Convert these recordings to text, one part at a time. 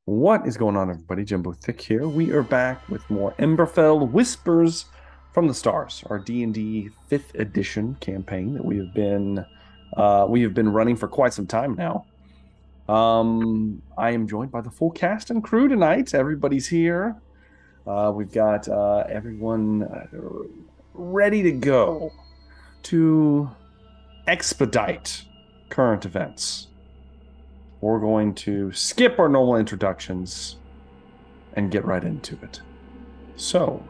What is going on, everybody? Jimbo Thick here. We are back with more Emberfell Whispers from the Stars, our D&D 5th edition campaign that we have been running for quite some time now. I am joined by the full cast and crew tonight. Everybody's here. We've got everyone ready to go to expedite current events. We're going to skip our normal introductions and get right into it. So,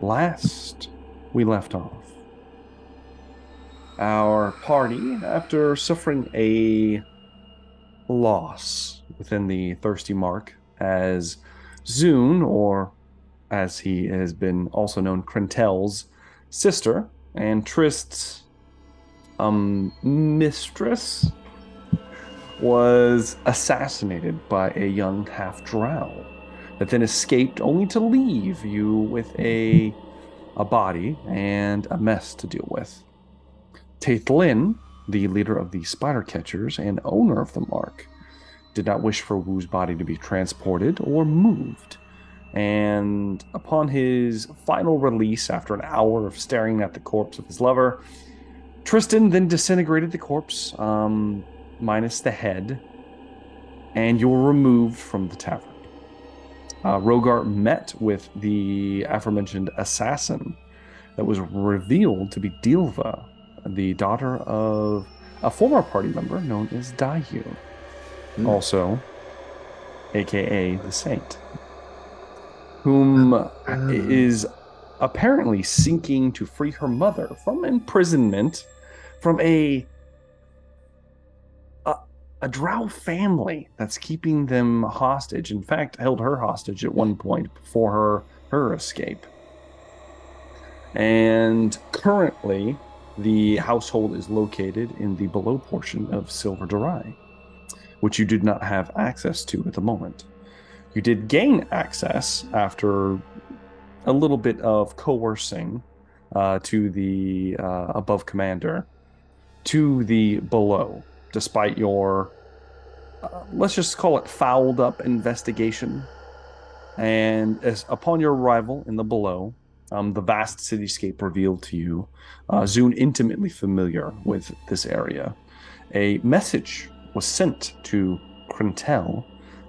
last we left off, our party, after suffering a loss within the Thirsty Mark, as Zune, or as he has been also known, Crentel's sister, and Trist's mistress, was assassinated by a young half-drow that then escaped only to leave you with a body and a mess to deal with. Taithlin, the leader of the Spider Catchers and owner of the Mark, did not wish for Wu's body to be transported or moved. And upon his final release, after an hour of staring at the corpse of his lover, Tristan then disintegrated the corpse, minus the head, and you were removed from the tavern. Rogar met with the aforementioned assassin that was revealed to be Dilva, the daughter of a former party member known as Dayu, also aka the Saint, whom is apparently seeking to free her mother from imprisonment from a drow family that's keeping them hostage. In fact, held her hostage at one point before her escape. And currently, the household is located in the below portion of Silver Durai, which you did not have access to at the moment. You did gain access after a little bit of coercing to the above commander to the below, despite your, let's just call it fouled up investigation. And upon your arrival in the below, the vast cityscape revealed to you, Zune intimately familiar with this area, a message was sent to Crentel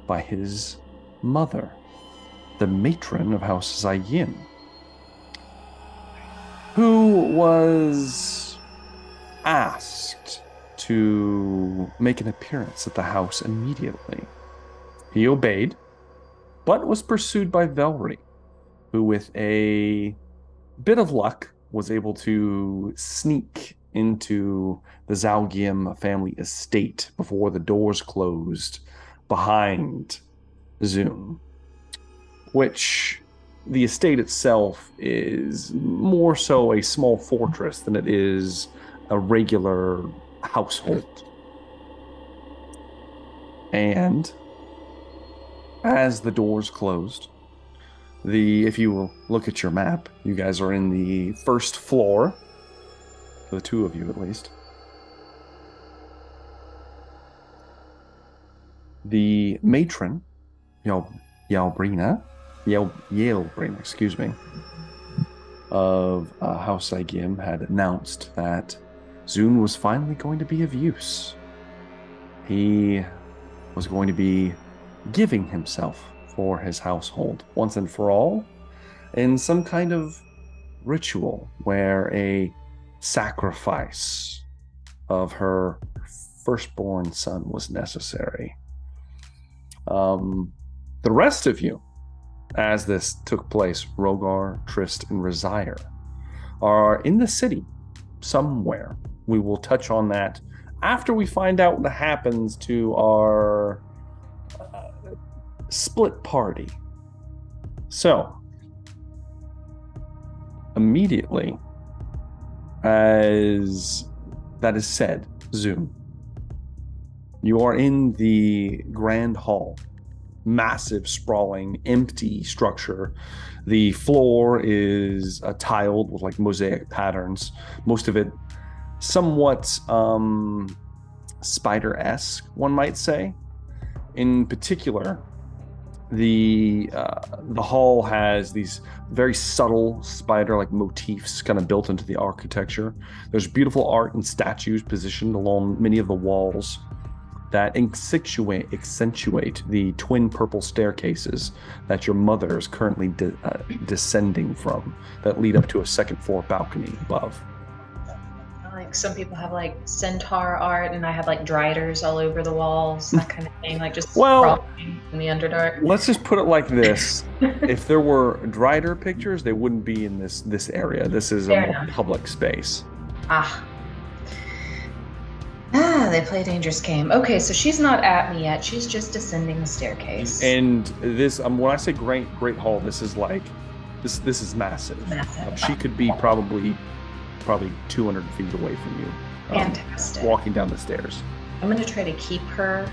by his mother, the matron of House Zayin, who was asked to make an appearance at the house immediately. He obeyed, but was pursued by Velree, who with a bit of luck was able to sneak into the Zalgium family estate before the doors closed behind Zoom, which the estate itself is more so a small fortress than it is a regular household. And as the doors closed, if you will look at your map, you guys are in the first floor, for the two of you at least. The matron, Yalbrina, excuse me, of House Agim had announced that Zune was finally going to be of use. He was going to be giving himself for his household once and for all in some kind of ritual where a sacrifice of her firstborn son was necessary. The rest of you, as this took place, Rogar, Trist, and Resire, are in the city somewhere. We will touch on that after we find out what happens to our split party. So, immediately, as that is said, Zoom, you are in the Grand Hall. Massive, sprawling, empty structure. The floor is tiled with like mosaic patterns. Most of it somewhat spider-esque, one might say. In particular, the hall has these very subtle spider-like motifs kind of built into the architecture. There's beautiful art and statues positioned along many of the walls that accentuate the twin purple staircases that your mother is currently descending from, that lead up to a second floor balcony above. Like some people have like centaur art, and I have like driders all over the walls, that kind of thing, like just crawling in the Underdark. Let's just put it like this: if there were drider pictures, they wouldn't be in this area. This is a more public space. They play a dangerous game. Okay, so she's not at me yet. She's just descending the staircase. And this, when I say great hall, this is like, this is massive. She could be probably 200 feet away from you. Fantastic. Walking down the stairs. I'm going to try to keep her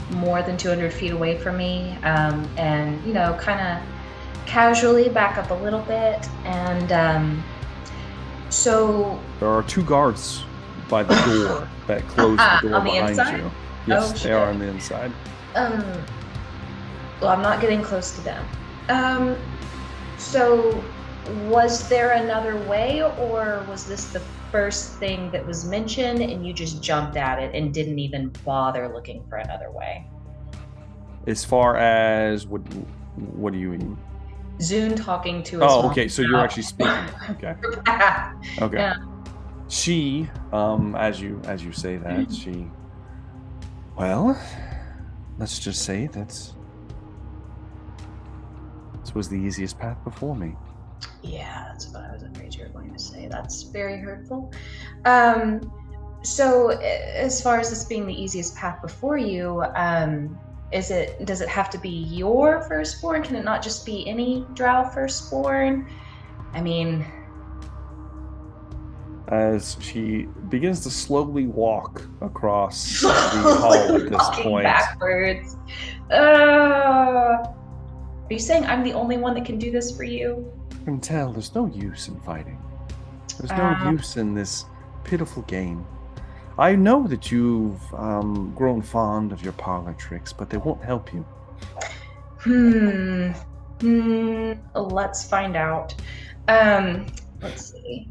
more than 200 feet away from me, and kind of casually back up a little bit. And so there are 2 guards by the door that close the door behind you. Yes, they are on the inside. Well, I'm not getting close to them. So was there another way, or was this the first thing that was mentioned and you just jumped at it and didn't even bother looking for another way? As far as what do you mean? Zune talking to us. Oh, okay. So you're actually speaking. Okay. Okay. Yeah. She, as you say that, well, let's just say this was the easiest path before me. Yeah, that's what I was afraid you were going to say. That's very hurtful. So as far as this being the easiest path before you, does it have to be your firstborn? Can it not just be any drow firstborn? I mean, as she begins to slowly walk across the hall at this point. Backwards. Are you saying I'm the only one that can do this for you? I can tell there's no use in fighting. There's no use in this pitiful game. I know that you've grown fond of your parlor tricks, but they won't help you. Let's find out. Let's see.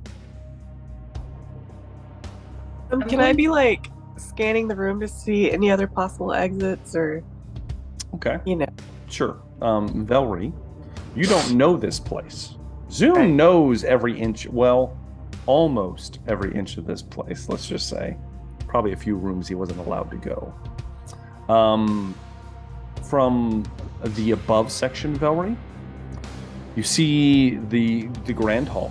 Can I be like scanning the room to see any other possible exits, or? Okay. Sure. Velree, you don't know this place. Zune knows every inch, well, almost every inch of this place, let's just say. Probably a few rooms he wasn't allowed to go. From the above section, Velree, you see the Grand Hall.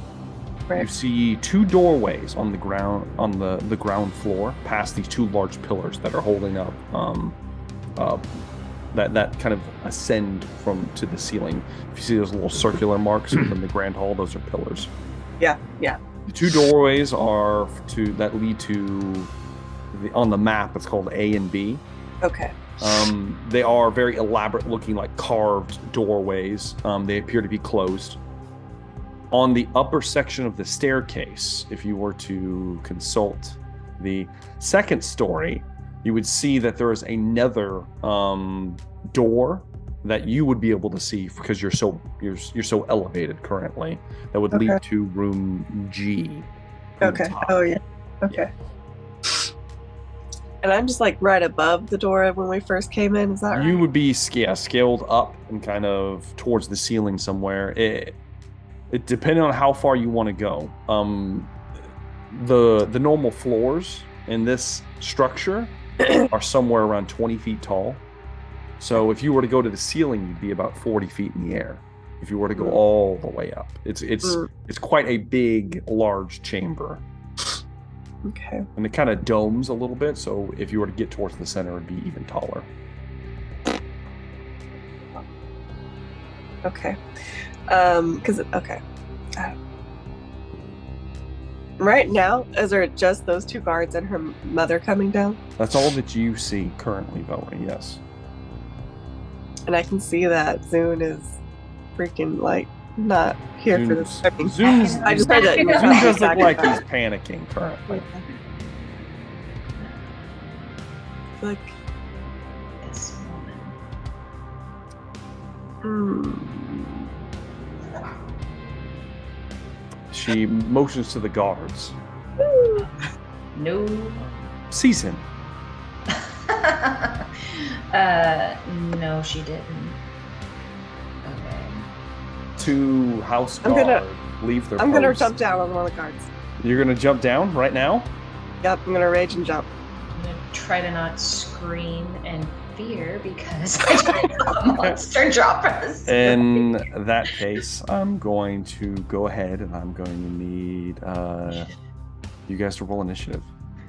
Right. You see 2 doorways on the ground, on the ground floor, past these 2 large pillars that are holding up that kind of ascend to the ceiling. If you see those little circular marks within the Grand Hall, those are pillars. Yeah. The 2 doorways that lead to on the map. It's called A and B. Okay. They are very elaborate looking, like carved doorways. They appear to be closed. On the upper section of the staircase, if you were to consult the second story, you would see that there is another door that you would be able to see because you're so elevated currently. That would lead to room G. Okay. Oh yeah. Okay. Yeah. And I'm just like right above the door when we first came in. Is that right? You would be scaled up and kind of towards the ceiling somewhere. It depending on how far you want to go. The normal floors in this structure are somewhere around 20 feet tall. So if you were to go to the ceiling, you'd be about 40 feet in the air. If you were to go all the way up, it's quite a big, large chamber. Okay. And it kind of domes a little bit, so if you were to get towards the center, it'd be even taller. Okay. Right now, is there just those 2 guards and her mother coming down? That's all that you see currently, Velree, yes. And I can see that Zune is freaking, like, not here for this. Zune does look like he's panicking currently. Like, it's She motions to the guards. No. Seize him. No, she didn't. Okay. Two house I'm guard gonna- leave their I'm gonna post. jump down on one of the guards. You're gonna jump down right now? Yep, I'm gonna rage and jump. I'm gonna try to not scream in fear because I just saw a monster drop us. In that case, I'm going to go ahead and I'm going to need you guys to roll initiative.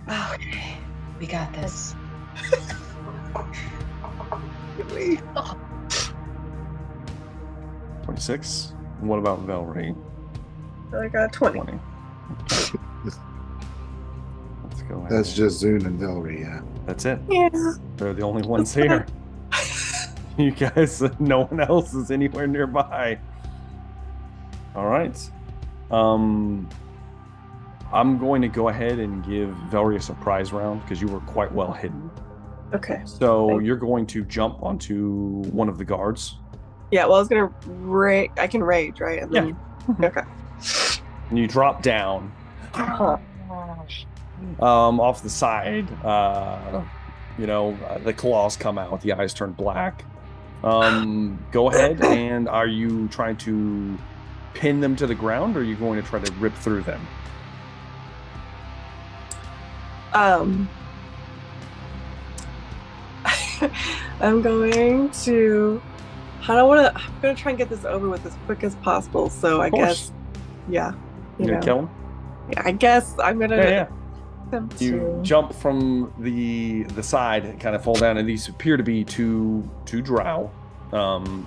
Okay, we got this. 26. What about Velree? I got 20. 20. Let's go ahead. That's just Zune and Velree, yeah. That's it. Yeah. They're the only ones here. You guys, no one else is anywhere nearby. All right. I'm going to go ahead and give Velree a surprise round because you were quite well hidden. Okay. So you're going to jump onto one of the guards. Yeah, well, I was gonna rage. I can rage, right? And then... Okay. And you drop down off the side. The claws come out. The eyes turn black. Go ahead. And are you trying to pin them to the ground, or are you going to try to rip through them? I'm going to. I'm gonna try and get this over with as quick as possible. So I guess, yeah. You're gonna kill him? Yeah, I guess I'm gonna. Yeah. Attempt You to... jump from the side and kind of fall down, and these appear to be two drow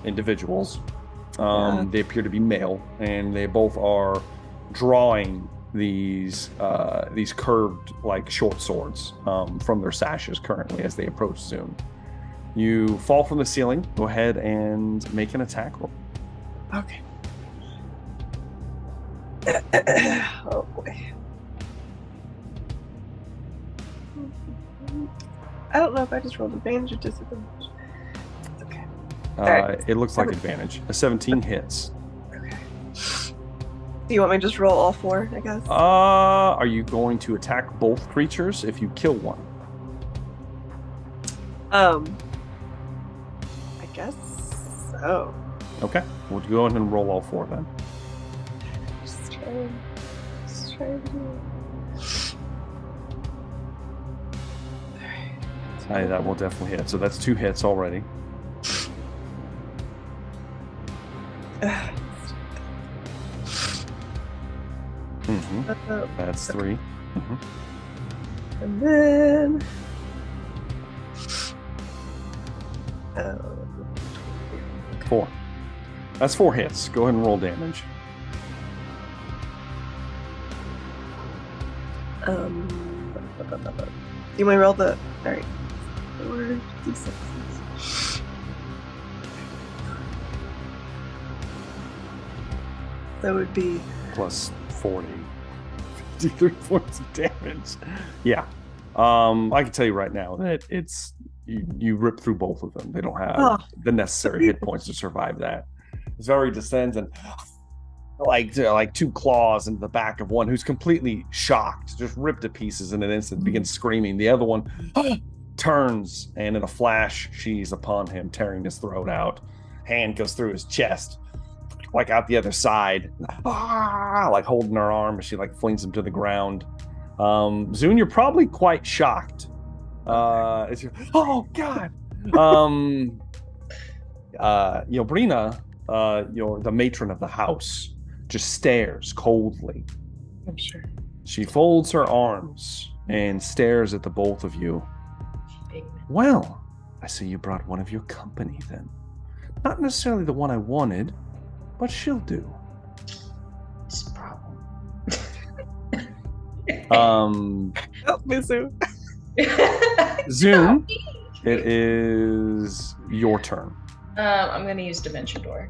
individuals. They appear to be male, and they both are drawing these curved like short swords from their sashes currently as they approach Zoom. You fall from the ceiling. Go ahead and make an attack roll. Okay. Oh boy. I don't know if I just rolled advantage or disadvantage. It's okay. Alright. It looks like advantage. A 17 hits. Okay. Do you want me to just roll all four, I guess? Are you going to attack both creatures if you kill one? I guess so. Okay. We'll go ahead and roll all four then. Just try to do it. That will definitely hit. So that's 2 hits already. That's 3. And then 4. That's 4 hits. Go ahead and roll damage. Do you want to roll the... Alright. 4d6. That would be... Plus 40. 53 points of damage. Yeah. I can tell you right now that it's... You rip through both of them. They don't have the necessary hit points to survive that. Velree descends and... like 2 claws into the back of one who's completely shocked, just ripped to pieces in an instant, begins screaming. The other one turns, and in a flash, she's upon him, tearing his throat out. Hand goes through his chest, like out the other side, like holding her arm as she like flings him to the ground. Zune, you're probably quite shocked. It's your, oh God. Brina, the matron of the house, just stares coldly. I'm sure. She folds her arms and stares at the both of you. Well, I see you brought one of your company then. Not necessarily the one I wanted, but she'll do. It's a problem. Help me, Zoom. Zoom, it is your turn. I'm going to use Dimension Door.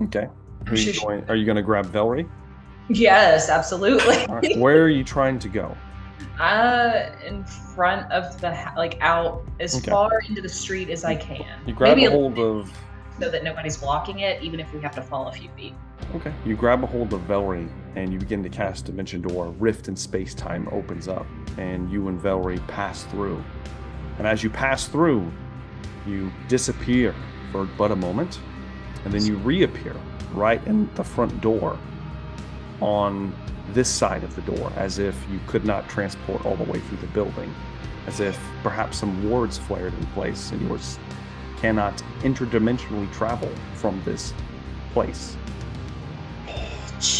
Okay. Are you going to grab Velree? Yes, absolutely. All right. Where are you trying to go? In front of the out as far into the street as I can. You grab Maybe a hold of so that nobody's blocking it, even if we have to fall a few feet. Okay. You grab a hold of Velree and you begin to cast Dimension Door. A rift in space-time opens up, and you and Velree pass through. And as you pass through, you disappear for but a moment, and then you reappear right in the front door on this side of the door, as if you could not transport all the way through the building, as if perhaps some wards flared in place and yours cannot interdimensionally travel from this place.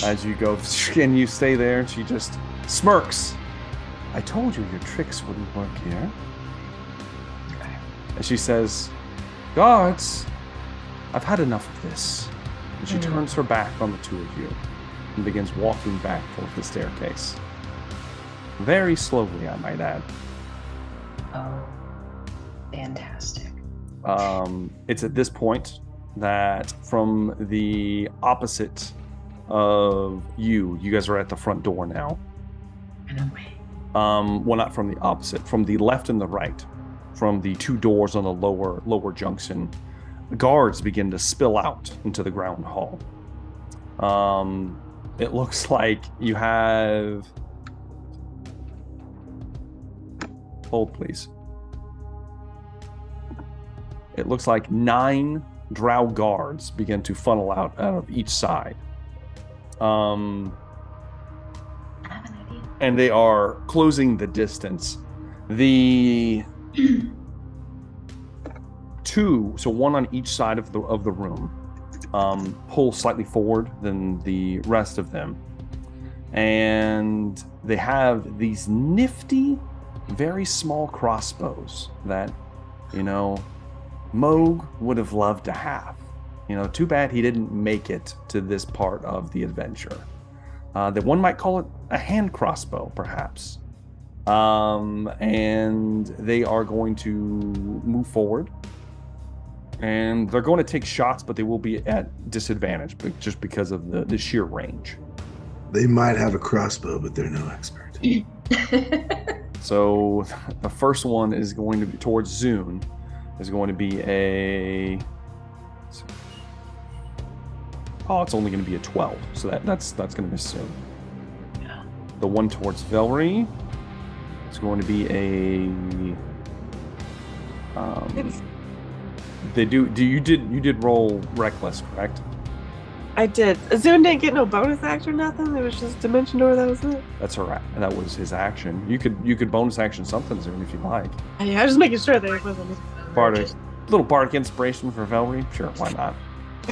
As you go, and you stay there, and she just smirks. I told you your tricks wouldn't work here. And she says, guards, I've had enough of this. And she turns her back on the two of you and begins walking back towards the staircase. Very slowly, I might add. Oh, fantastic. It's at this point that from the opposite of you guys are at the front door now. Well, not from the opposite, from the left and the right, from the two doors on the lower junction, guards begin to spill out into the ground hall. It looks like you have... Hold, please. It looks like 9 drow guards begin to funnel out of each side. I have an idea. And they are closing the distance. The two, so one on each side of the room, pull slightly forward than the rest of them, and they have these nifty, very small crossbows that, Moog would have loved to have. Too bad he didn't make it to this part of the adventure. That one might call it a hand crossbow, perhaps. And they are going to move forward. And they're going to take shots, but they will be at disadvantage, just because of the sheer range. They might have a crossbow, but they're no expert. So the first one is going to be towards Zune. Is going to be a... Oh, it's only going to be a 12. So that's going to miss Zune. Yeah. The one towards Velree is going to be a... You did roll reckless, correct? I did. Zune didn't get no bonus action, nothing. It was just Dimension Door. That was it. That's all right. That was his action. You could bonus action something, Zune, if you like. Yeah, I was just making sure that it wasn't. Little bardic inspiration for Velree. Sure, why not?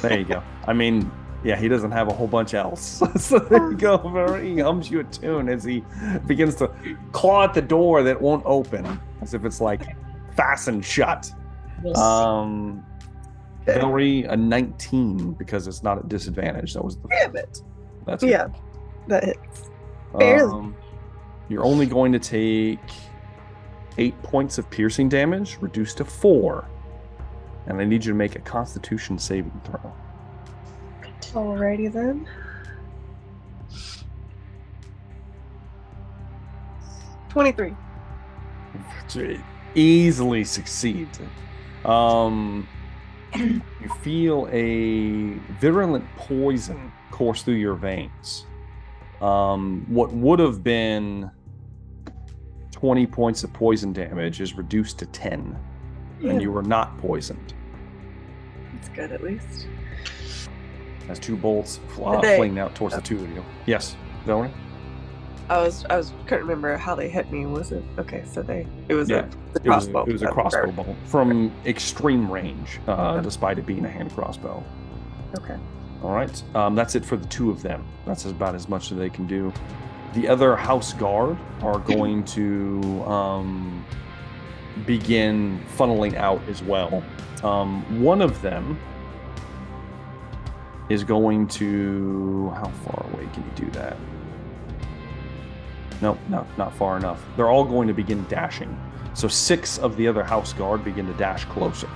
There you go. I mean, yeah, he doesn't have a whole bunch else. So there you go. Velree hums you a tune as he begins to claw at the door that won't open, as if it's like fastened shut. We'll see. Velree, a 19 because it's not at disadvantage. That was the... Damn it. That's yeah, it. that hits. Barely. You're only going to take 8 points of piercing damage, reduced to 4. And I need you to make a Constitution saving throw. Alrighty then. $23. Easily succeed. You feel a virulent poison course through your veins. What would have been 20 points of poison damage is reduced to 10, and you were not poisoned. That's good, at least. As 2 bolts fling out towards the 2 of you. Yes, Velree? I couldn't remember how they hit me. Was it okay? So it was a crossbow. It was a crossbow bolt from extreme range, despite it being a hand crossbow. Okay. All right. That's it for the 2 of them. That's about as much as they can do. The other house guard are going to begin funneling out as well. One of them is going to... How far away can you do that? No, not far enough. They're all going to begin dashing. So 6 of the other house guard begin to dash closer.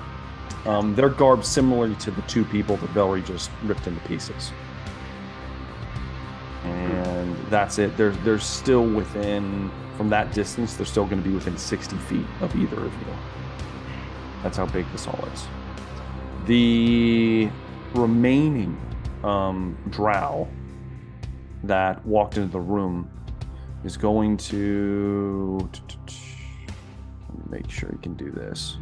They're garbed similarly to the 2 people that Velree just ripped into pieces. And that's it. They're still within, from that distance, they're still going to be within 60 feet of either of you. That's how big this all is. The remaining drow that walked into the room is going to make sure he can do this.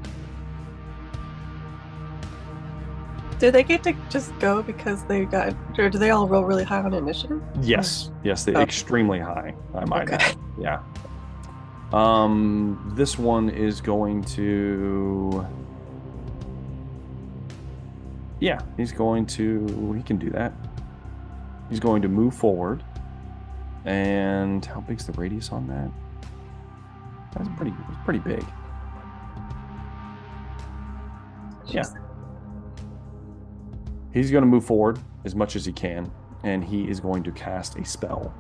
Do they get to just go because they got, or do they all roll really high on initiative? Yes, they're extremely high. I might add. Yeah. This one is going to. Yeah, he can do that. He's going to move forward. And how big's the radius on that? That's pretty big. Yeah. He's going to move forward as much as he can, and he is going to cast a spell.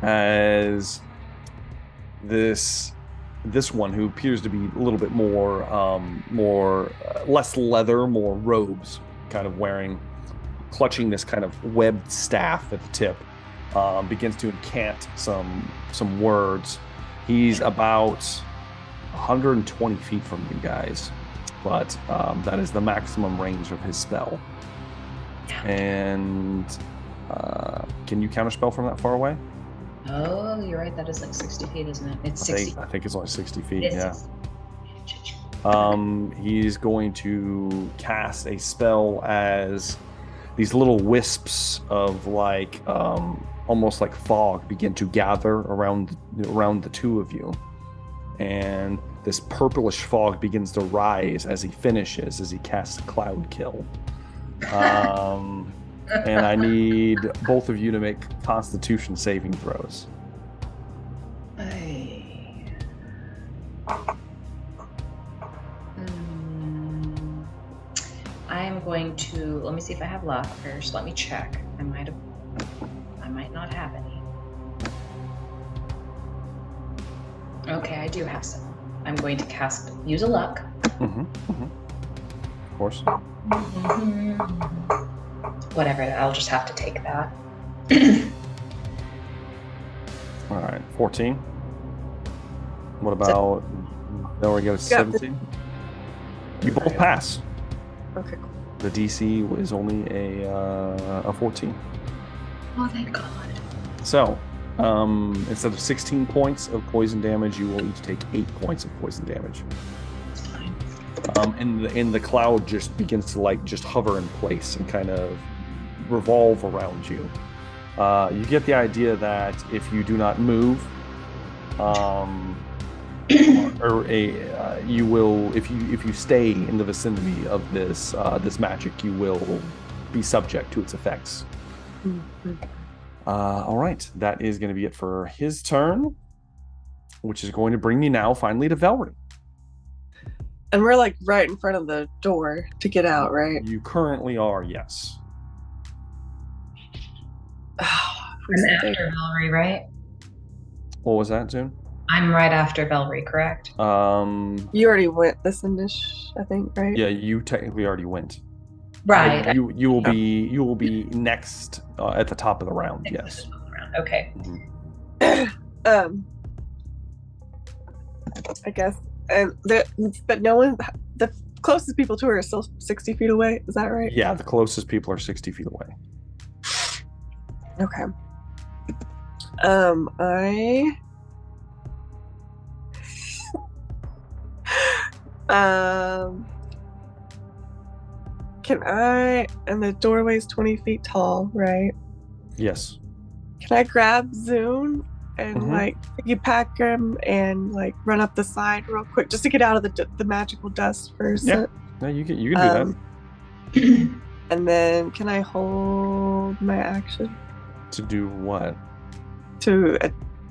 As this one, who appears to be a little bit less leather, more robes, kind of clutching this kind of webbed staff at the tip, begins to incant some words. He's about 120 feet from you guys, but that is the maximum range of his spell. And can you counterspell from that far away? Oh, you're right. That is like 60 feet, isn't it? It's 60. I think it's only 60 feet. It's yeah. 60. He's going to cast a spell as these little wisps of almost like fog begin to gather around the two of you, and this purplish fog begins to rise as he casts Cloud Kill. And I need both of you to make Constitution saving throws. I am going to, let me see if I have luck first. Let me check. I might not have any. Okay, I do have some. I'm going to use a luck. Of course. Whatever, I'll just have to take that. All right, 14. What about, then we go to 17? You both pass. Okay, cool. The DC is only a 14. Oh, thank God. So, instead of 16 points of poison damage, you will each take 8 points of poison damage. It's fine. And the cloud just begins to just hover in place and kind of revolve around you. You get the idea that if you do not move, you will, if you stay in the vicinity of this magic, you will be subject to its effects. All right, that is going to be it for his turn, which is going to bring me now finally to Velree. And we're right in front of the door to get out, right? You currently are, yes. I'm after Velree, right? What was that, June? I'm right after Velree, correct? You already went this indish, I think, right? Yeah, you technically already went. Right. You will be next at the top of the round. Yes. Okay. I guess, but no one. The closest people to her are still 60 feet away. Is that right? Yeah, the closest people are 60 feet away. Okay. And the doorway's 20 feet tall, right? Yes. Can I grab Zune and piggyback him and run up the side real quick just to get out of the magical dust first? Yeah. No, you can do that. And then can I hold my action? To do what? To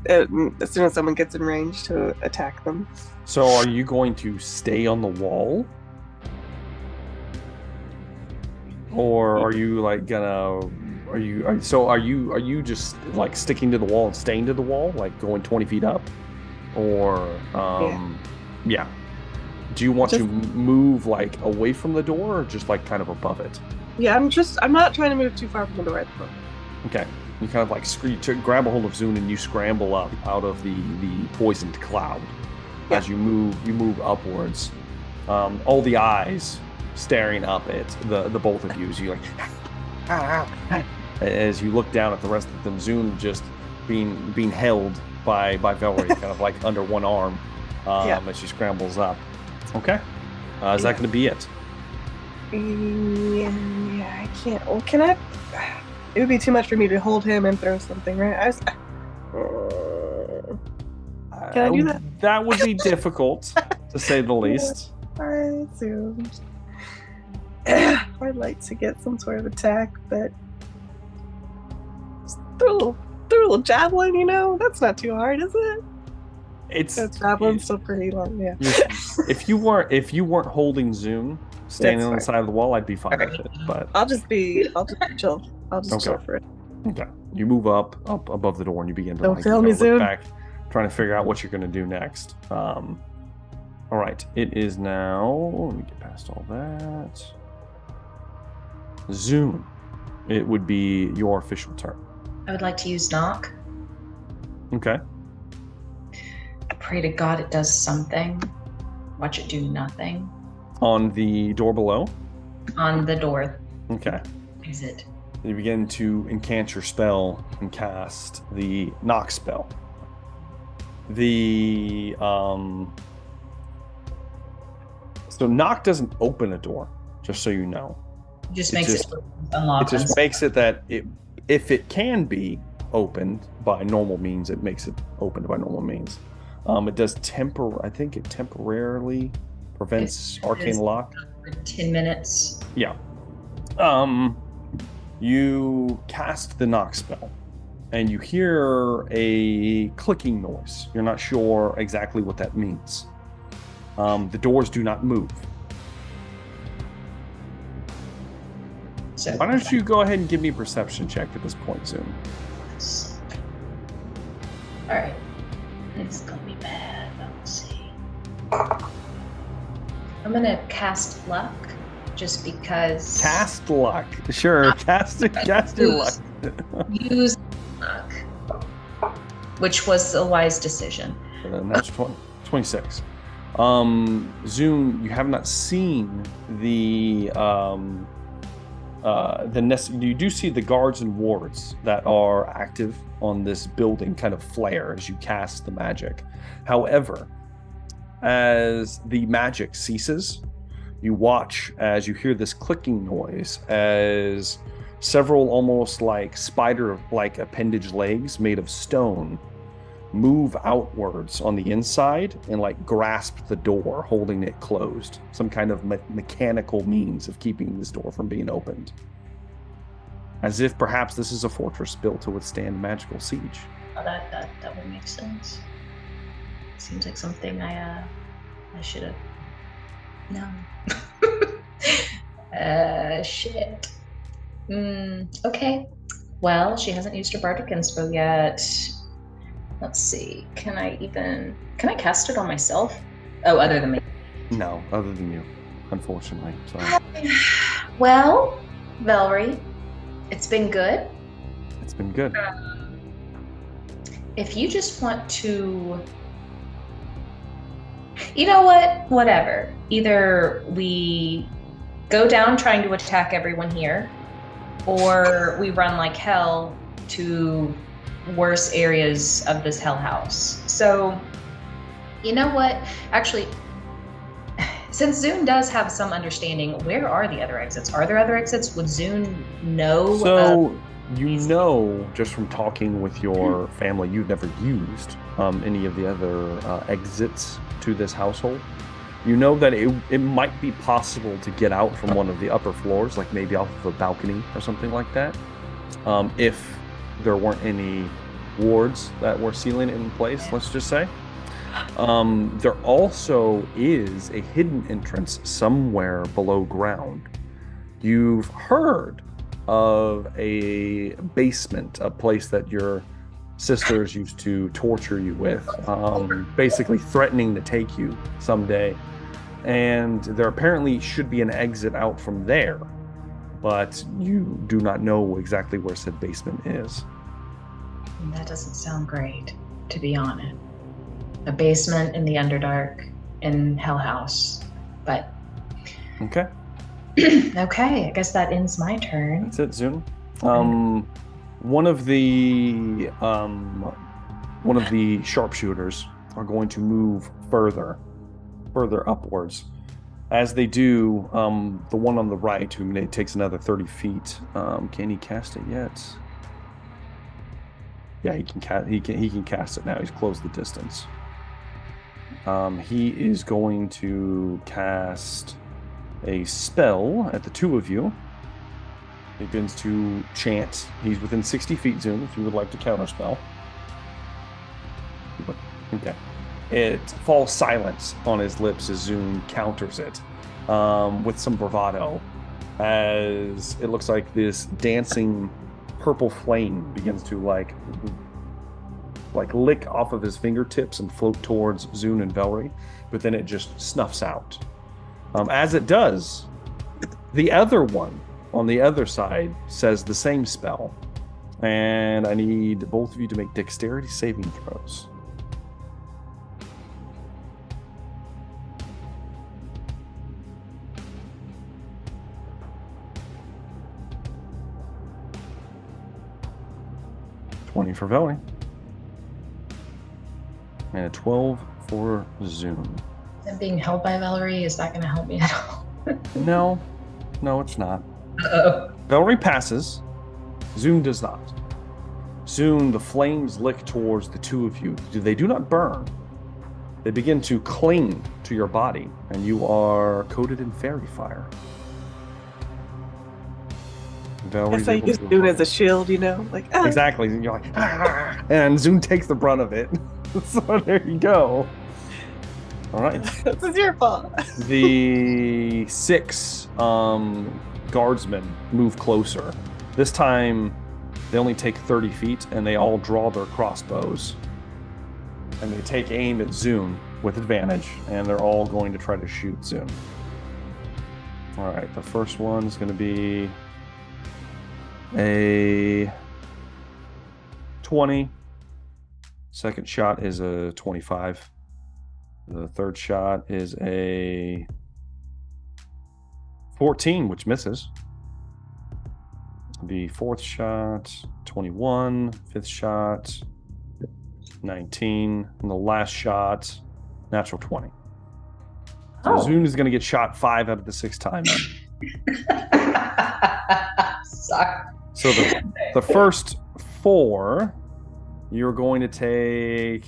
as soon as someone gets in range, to attack them. So are you going to stay on the wall? Or are you are you just sticking to the wall and staying to the wall, going 20 feet up? Or yeah. Do you want to move away from the door, or just kind of above it? Yeah, I'm not trying to move too far from the door at the moment. Okay. You kind of grab a hold of Zune and you scramble up out of the poisoned cloud. As you move upwards. all the eyes staring up at the both of you as you like as you look down at the rest of them. Zoom just being held by Velree, kind of like under one arm as she scrambles up. Okay, is that going to be it? Yeah, I can't. Well, can I? It would be too much for me to hold him and throw something, right? Can I do that? That would be difficult, to say the least. I assumed. I'd like to get some sort of attack, but just throw a little javelin, you know? That's not too hard, is it? Javelin's still pretty long, yeah. If you weren't holding Zoom standing on the side of the wall, I'd be fine with it. But I'll just chill. I'll just chill for it. Okay. You move up above the door and you begin to look back, trying to figure out what you're going to do next. All right. It is now. Let me get past all that. Zoom. It would be your official turn. I would like to use knock. Okay. I pray to God it does something. Watch it do nothing. On the door below? On the door. Okay. Exit. You begin to incant your spell and cast the knock spell. So knock doesn't open a door, just so you know. It just makes it unlock. It just makes it that if it can be opened by normal means, it makes it opened by normal means. It does I think it temporarily prevents arcane lock. For 10 minutes. Yeah. You cast the knock spell, and you hear a clicking noise. You're not sure exactly what that means. The doors do not move. So why don't you go ahead and give me a perception check at this point, Zoom? All right. It's gonna be bad. Let's see. I'm gonna cast luck, just because. Cast luck, sure. Cast your luck. Use luck, which was a wise decision. That's 26. Zoom, you have not seen you do see the guards and wards that are active on this building kind of flare as you cast the magic. However, as the magic ceases, you watch as you hear this clicking noise as several almost like spider-like appendage legs made of stone move outwards on the inside and like grasp the door, holding it closed. Some kind of mechanical means of keeping this door from being opened. As if perhaps this is a fortress built to withstand magical siege. Oh, that would make sense. Seems like something I should have known. Shit. Okay. Well, she hasn't used her bardic inspo yet. Let's see. Can I cast it on myself? Oh, other than me. No, other than you, unfortunately. Sorry. Well, Velree, it's been good. It's been good. If you just want to, you know what? Whatever. Either we go down trying to attack everyone here, or we run like hell to worse areas of this hell house. So, you know what? Actually, since Zune does have some understanding, where are the other exits? Are there other exits? Would Zune know? So, you know, just from talking with your family, you've never used any of the other exits to this household. You know that it might be possible to get out from one of the upper floors, like maybe off of a balcony or something like that, if there weren't any wards that were sealing it in place, let's just say. There also is a hidden entrance somewhere below ground. You've heard of a basement, a place that your sisters used to torture you with, basically threatening to take you someday. And there apparently should be an exit out from there, but you do not know exactly where said basement is. That doesn't sound great, to be honest. A basement in the Underdark in Hell House. But Okay. okay, I guess that ends my turn. That's it, Zune. One of the sharpshooters are going to move further upwards. As they do, the one on the right, who takes another 30 feet, can he cast it yet? Yeah, he can cast it now. He's closed the distance. He is going to cast a spell at the two of you. He begins to chant. He's within 60 feet, Zune, if you would like to counterspell. Okay. It falls silent on his lips as Zune counters it with some bravado, as it looks like this dancing purple flame begins to like lick off of his fingertips and float towards Zune and Velree, but then it just snuffs out. As it does, the other one on the other side says the same spell, and I need both of you to make dexterity saving throws. $20 for Velree. And a 12 for Zune. And being held by Velree, is that going to help me at all? No, it's not. Uh-oh. Velree passes. Zune does not. Soon the flames lick towards the two of you. They do not burn. They begin to cling to your body, and you are coated in fairy fire. Guess I use Zune as a shield, like Exactly. And you're like, and Zune takes the brunt of it. So there you go. All right. This is your fault. The 6 guardsmen move closer. This time, they only take 30 feet, and they all draw their crossbows. And they take aim at Zune with advantage, and they're all going to try to shoot Zune. All right, the first one is going to be a 20. Second shot is a 25. The third shot is a 14, which misses. The fourth shot, 21. Fifth shot, 19. And the last shot, natural 20. So Zune is going to get shot 5 out of the 6 times. Sorry. So the first 4, you're going to take...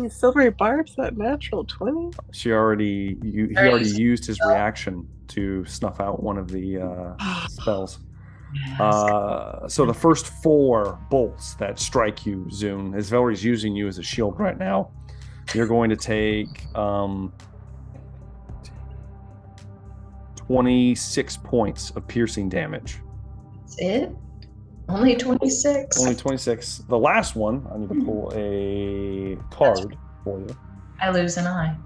Silvery Barb's that natural 20? He already used his reaction to snuff out one of the spells. So the first 4 bolts that strike you, Zune, as Velree's using you as a shield right now, you're going to take 26 points of piercing damage. That's it? Only 26? Only 26. The last one, I need to pull a card for you. I lose an eye.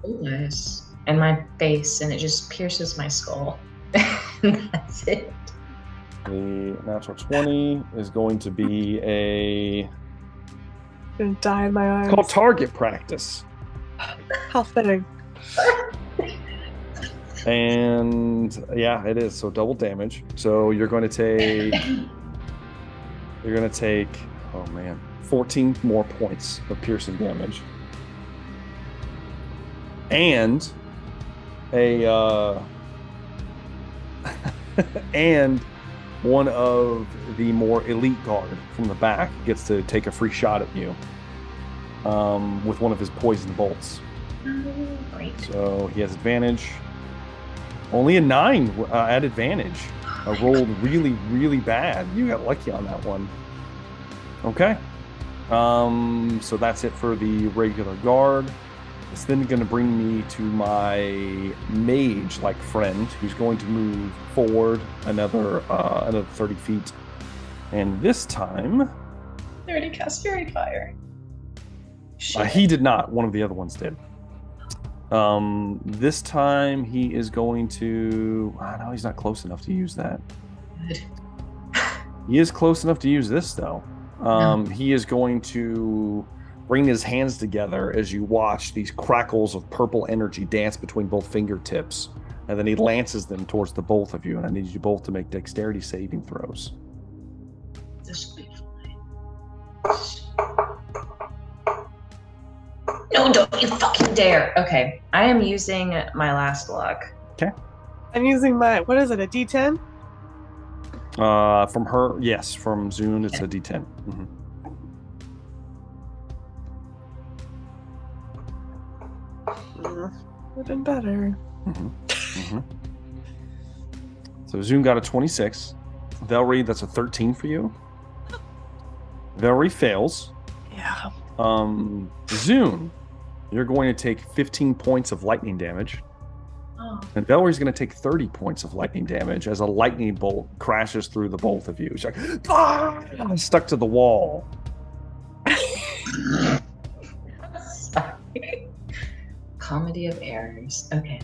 Nice. And my face, and it just pierces my skull. That's it. The natural 20 is going to be I'm gonna die in my arms. It's called target practice. How fitting. And yeah, it is. So double damage. So you're going to take 14 more points of piercing damage. And and one of the more elite guard from the back gets to take a free shot at you with one of his poison bolts. Great. So he has advantage. Only a 9 at advantage. I rolled really, really bad. You got lucky on that one. Okay. So that's it for the regular guard. It's then going to bring me to my mage-like friend, who's going to move forward another 30 feet. And this time... They already cast Fairy Fire. he did not. One of the other ones did. This time he is going to... no, he's not close enough to use that. Good. He is close enough to use this, though. No. He is going to bring his hands together as you watch these crackles of purple energy dance between both fingertips. And then he lances them towards the both of you. And I need you both to make dexterity saving throws. This will be fine. No, don't you fucking dare. Okay, I am using my last luck. Okay. I'm using my, what is it, a D10? From her, yes. From Zune, it's a D10. Mm-hmm. Would have been better. Mm-hmm. Mm-hmm. So Zune got a 26. Velree, that's a 13 for you. Velree fails. Yeah. Zune, you're going to take 15 points of lightning damage. Oh. And Velree's going to take 30 points of lightning damage as a lightning bolt crashes through the both of you. She's like, ah! Stuck to the wall. Sorry. Comedy of errors. Okay.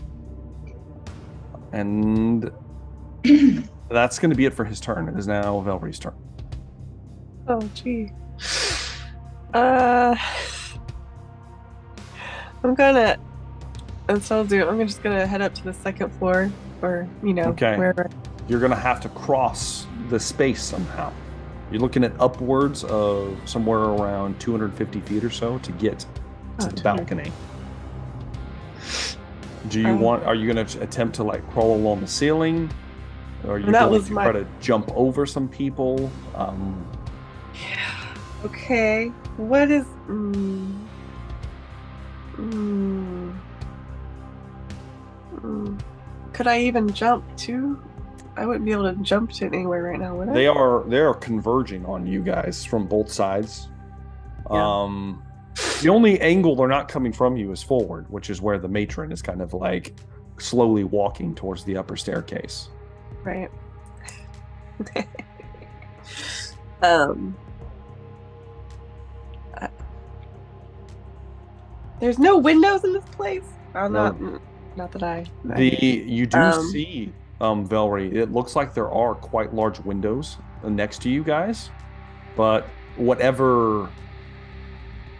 And that's going to be it for his turn. It is now Velree's turn. Oh, gee. I'm gonna, instead of I'm just gonna head up to the second floor, or, Okay. wherever. You're going to have to cross the space somehow. You're looking at upwards of somewhere around 250 feet or so to get to the balcony. Do you are you going to attempt to like crawl along the ceiling? Or are you going to try to jump over some people? Okay. What is... Could I even jump too? I wouldn't be able to jump to anywhere right now, would I? They are converging on you guys from both sides. Yeah. The only angle they're not coming from you is forward, which is where the matron is kind of like slowly walking towards the upper staircase. Right. There's no windows in this place. Oh, not that I. You do see, Velree. It looks like there are quite large windows next to you guys, but whatever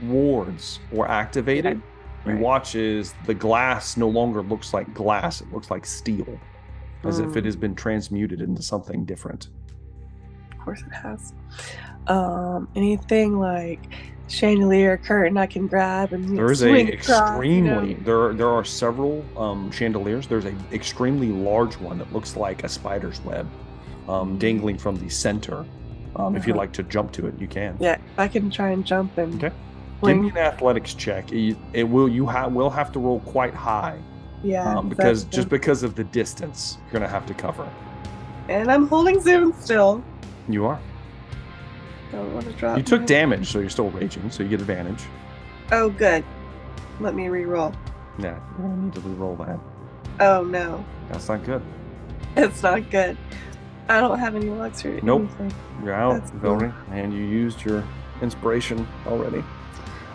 wards were activated, you watch as the glass no longer looks like glass; it looks like steel, as if it has been transmuted into something different. Of course, it has. Anything like chandelier, curtain I can grab and there is swing a extremely there are several chandeliers. There's an extremely large one that looks like a spider's web dangling from the center. If you'd like to jump to it, you can. Yeah, I can try and jump and give me an athletics check. Will have to roll quite high. Yeah, because because of the distance you're gonna have to cover. And I'm holding Zoom still. You are. Don't want to drop. You took damage, so you're still raging, so you get advantage. Oh, good. Let me re-roll. Yeah, you're gonna need to re-roll that. Oh no. That's not good. It's not good. I don't have any luck or anything. You're out, Velree, and you used your inspiration already.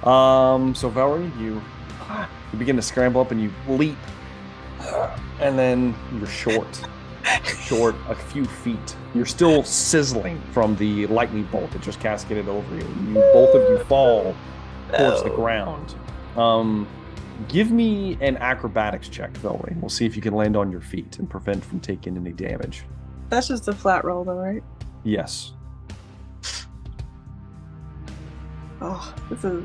So Velree, you begin to scramble up and you leap, and then you're short a few feet. You're still sizzling from the lightning bolt that just cascaded over you. Both of you fall towards the ground. Give me an acrobatics check, Velree. We'll see if you can land on your feet and prevent from taking any damage. That's just a flat roll, though, right? Yes. Oh, this is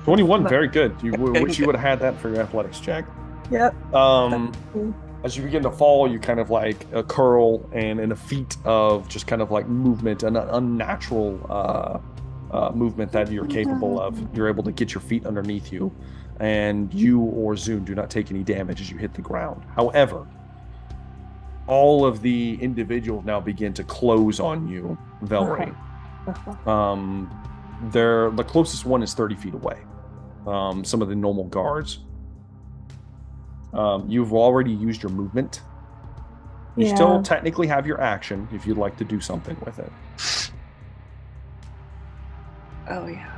21. Very good. You wish you would have had that for your athletics check. Yep. As you begin to fall, you kind of like curl, and in a feat of just kind of like movement, an unnatural movement that you're capable of, you're able to get your feet underneath you, and you or Zune do not take any damage as you hit the ground. However, all of the individuals now begin to close on you, Velree. The closest one is 30 feet away. Some of the normal guards. You've already used your movement. You still technically have your action if you'd like to do something with it. Oh, yeah.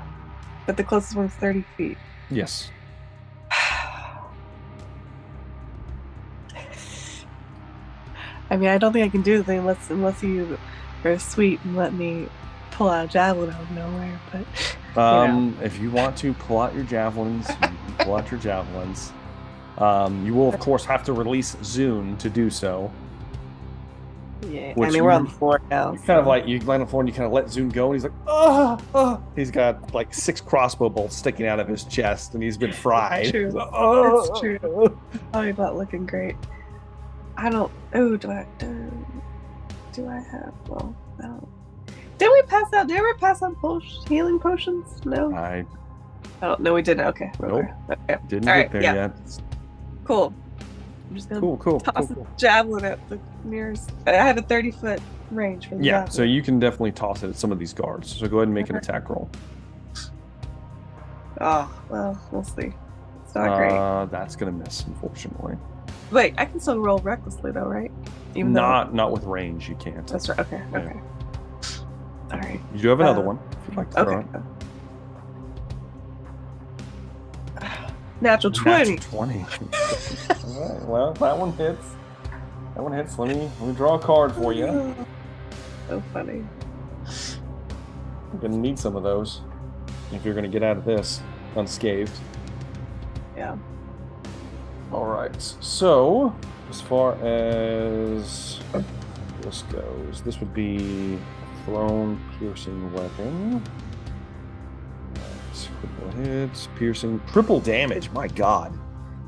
But the closest one's 30 feet. Yes. I mean, I don't think I can do anything unless you are sweet and let me pull out a javelin out of nowhere, but... If you want to pull out your javelins, you can pull out your javelins. You will, of course, have to release Zune to do so. Yeah, I mean, we're on the floor now. You kind of like, you land on the floor and you kind of let Zune go, and he's like, He's got like 6 crossbow bolts sticking out of his chest, and he's been fried. It's true. Like, It's true. Oh, he's not looking great. I don't. Oh, do I have? Well, no. Did we pass out? Did we ever pass out healing potions? No. I don't. No, we didn't. Okay. Nope. Okay. Didn't All get right, there yeah. yet. Cool. I'm just gonna Cool. toss a javelin at the nearest. I have a 30-foot range for the javelin. So you can definitely toss it at some of these guards. So go ahead and make an attack roll. Oh, well, we'll see. It's not great. That's gonna miss, unfortunately. Wait, I can still roll recklessly though, right? Not with range, you can't. That's right. Okay. Yeah. Okay. All right. You do have another one if you'd like to throw Okay. it. Natural 20. Natural 20. All right, well, that one hits. That one hits. Let me draw a card for you. So funny. You're gonna need some of those if you're gonna get out of this unscathed. Yeah. All right. So, as far as this goes, this would be a thrown piercing weapon. Critical hits, piercing, triple damage. My God,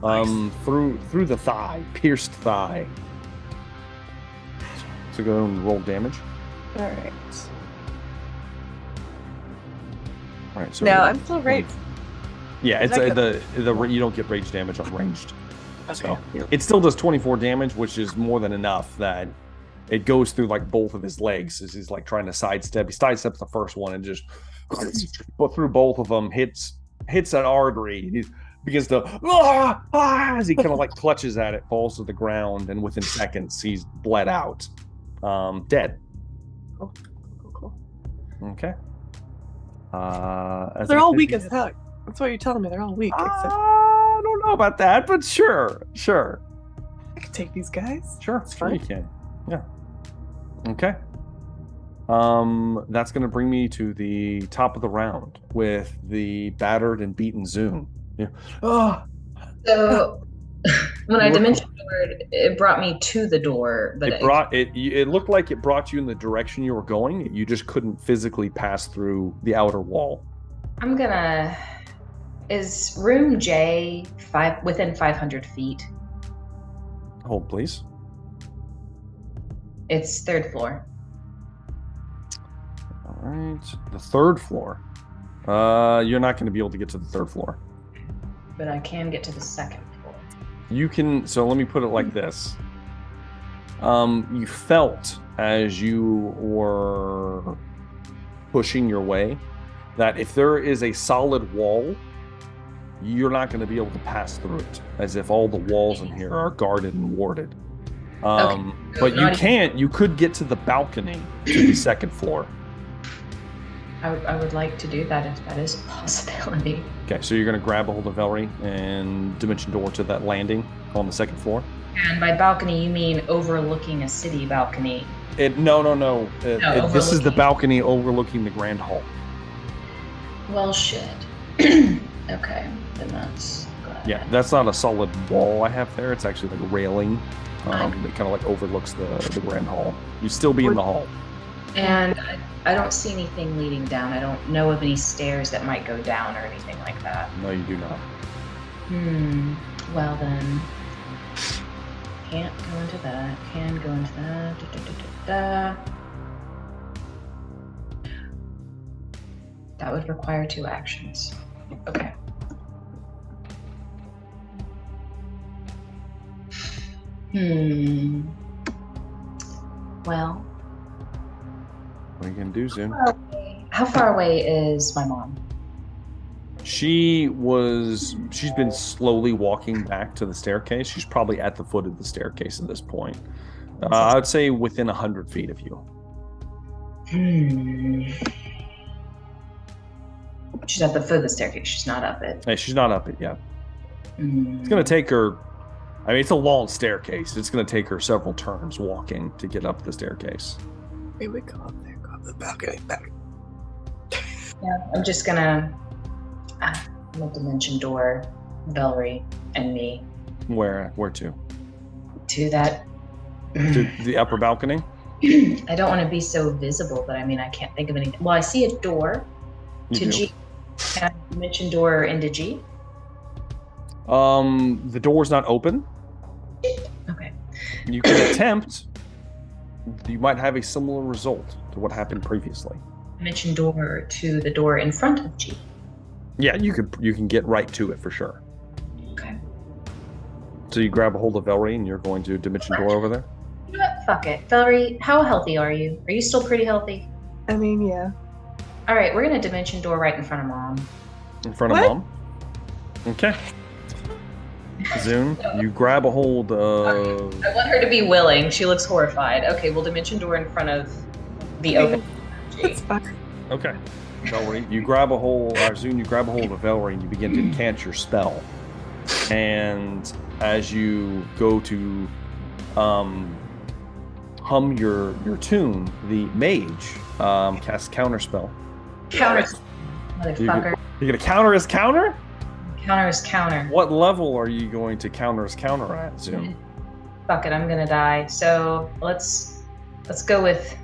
Nice. through the thigh, pierced thigh. So go and roll damage. All right. All right. So Now I'm still right. Yeah, Is it's that the you don't get rage damage on ranged. So Okay. it still does 24 damage, which is more than enough that it goes through like both of his legs as he's like trying to sidestep. He sidesteps the first one and just through both of them, hits that artery. He begins to as he kind of like clutches at it, falls to the ground, and within seconds he's bled out, dead. Cool. Okay. They're all weak as heck. That's what you're telling me. They're all weak. Except I don't know about that, but sure. I can take these guys. Sure, fine. you can. Yeah. Okay. That's going to bring me to the top of the round with the battered and beaten Zune. Yeah. So when I dimension doored, it brought me to the door, but It looked like it brought you in the direction you were going. You just couldn't physically pass through the outer wall. I'm gonna. Is room J within 500 feet? Hold, please. It's 3rd floor. All right. The 3rd floor. You're not going to be able to get to the 3rd floor. But I can get to the 2nd floor. You can. So let me put it like this. You felt as you were pushing your way that if there is a solid wall, you're not going to be able to pass through it, as if all the walls in here are guarded and warded. But you could get to the balcony to the 2nd floor. I would like to do that if that is a possibility. Okay, so you're going to grab a hold of Velree and dimension door to that landing on the 2nd floor. And by balcony, you mean overlooking a city balcony? No. This is the overlooking. balcony overlooking the Grand Hall. Well, shit. Okay, then that's good. Yeah, that's not a solid wall I have there. It's actually like a railing that kind of like overlooks the Grand Hall. You'd still be in the hall. And I don't see anything leading down. I don't know of any stairs that might go down or anything like that. No, you do not. Well then, can't go into that. Can go into that. That would require 2 actions. Okay. Well. What are you going to do, Zune? How far away is my mom? She's been slowly walking back to the staircase. She's probably at the foot of the staircase at this point. I would say within 100 feet of you. She's at the foot of the staircase. She's not up it. Hey, she's not up it yet. It's going to take her... I mean, it's a long staircase. It's going to take her several turns walking to get up the staircase. Maybe we go up there, go up the balcony back. Yeah, I'm just gonna dimension door, Velree, and me Where to? to that. To the upper balcony? I don't want to be so visible, but I mean, I can't think of anything. Well, I see a door You to do. G. Can I dimension door into G? The door's not open. Okay. You can attempt. You might have a similar result to what happened previously. Dimension door to the door in front of G. Yeah, you can get right to it for sure. Okay. So you grab a hold of Velree and you're going to dimension door over there? You know what? Fuck it. Velree, how healthy are you? Are you still pretty healthy? I mean, yeah. All right, we're gonna dimension door right in front of Mom. In front of What? Mom? Okay. Zune, you grab a hold of... I want her to be willing. She looks horrified. Okay, we'll dimension door in front of the open. It's fine. Okay. Velree, you grab a hold, Zune, you grab a hold of Velree and you begin to incant your spell. And as you go to hum your tune, the mage casts counterspell. Counter, motherfucker. You're gonna counter his counter? Counter is counter. What level are you going to counter his counter at, Zune? Fuck it, I'm gonna die. So let's go with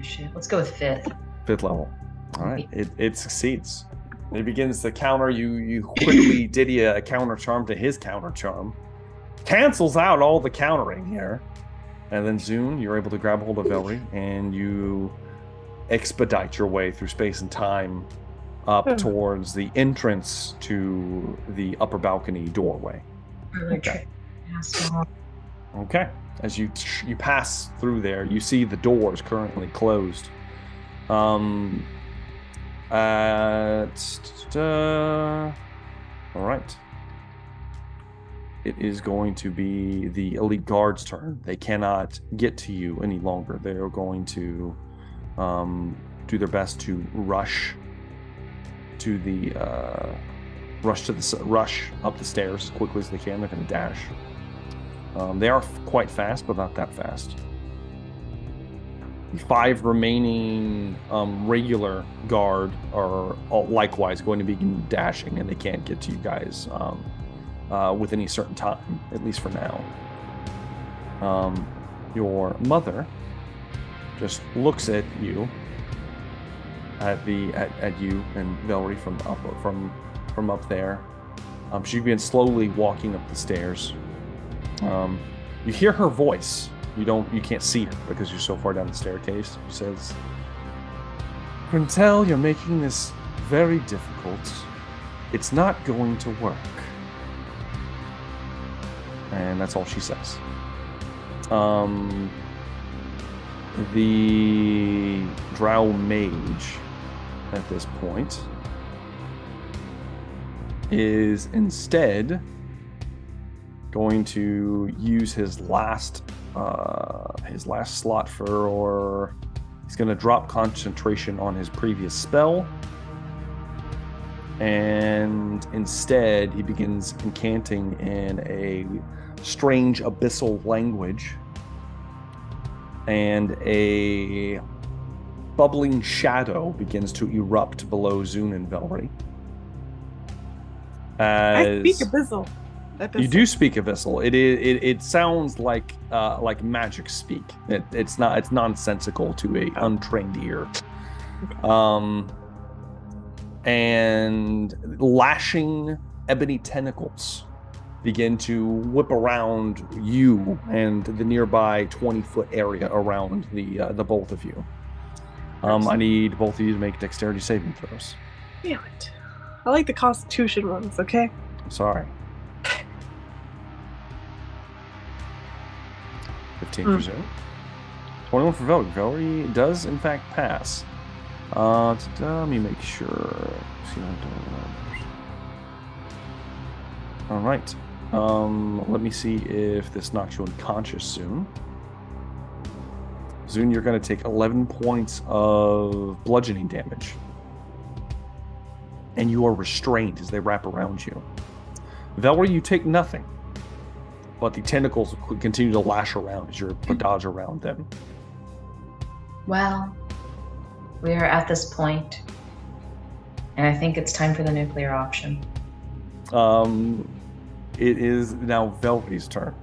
shit. Let's go with 5th. 5th level. All right, it succeeds. It begins to counter you. You quickly ditty a counter charm to his counter charm, cancels out all the countering here, and then Zune, you're able to grab hold of Velree and you expedite your way through space and time up towards the entrance to the upper balcony doorway. Okay. Okay. As you pass through there, you see the doors currently closed. All right. It is going to be the elite guard's turn. They cannot get to you any longer. They are going to do their best to rush up the stairs as quickly as they can. They're going to dash. They are quite fast, but not that fast. The 5 remaining regular guard are likewise going to begin dashing, and they can't get to you guys with any certain time, at least for now. Your mother just looks at you, at you and Velree from up there. She begins slowly walking up the stairs. You hear her voice. You can't see her because you're so far down the staircase. She says, "Granel, you're making this very difficult. It's not going to work." And that's all she says. The drow mage at this point is instead going to use his last slot for, he's going to drop concentration on his previous spell, and instead he begins incanting in a strange abyssal language, and a bubbling shadow begins to erupt below Zune and Velree. I speak abyssal. You do speak abyssal. It sounds like magic speak. It's nonsensical to a untrained ear. And lashing ebony tentacles begin to whip around you and the nearby 20-foot area around the both of you. I need both of you to make dexterity saving throws. Damn it. I like the Constitution ones, okay? I'm sorry. 15 for Zune. 21 for Velree. Velree does, in fact, pass. Let me make sure. All right. Let me see if this knocks you unconscious soon. Zune, you're going to take 11 points of bludgeoning damage. And you are restrained as they wrap around you. Velree, you take nothing. But the tentacles continue to lash around as you dodge around them. Well, we are at this point And I think it's time for the nuclear option. It is now Velree's turn.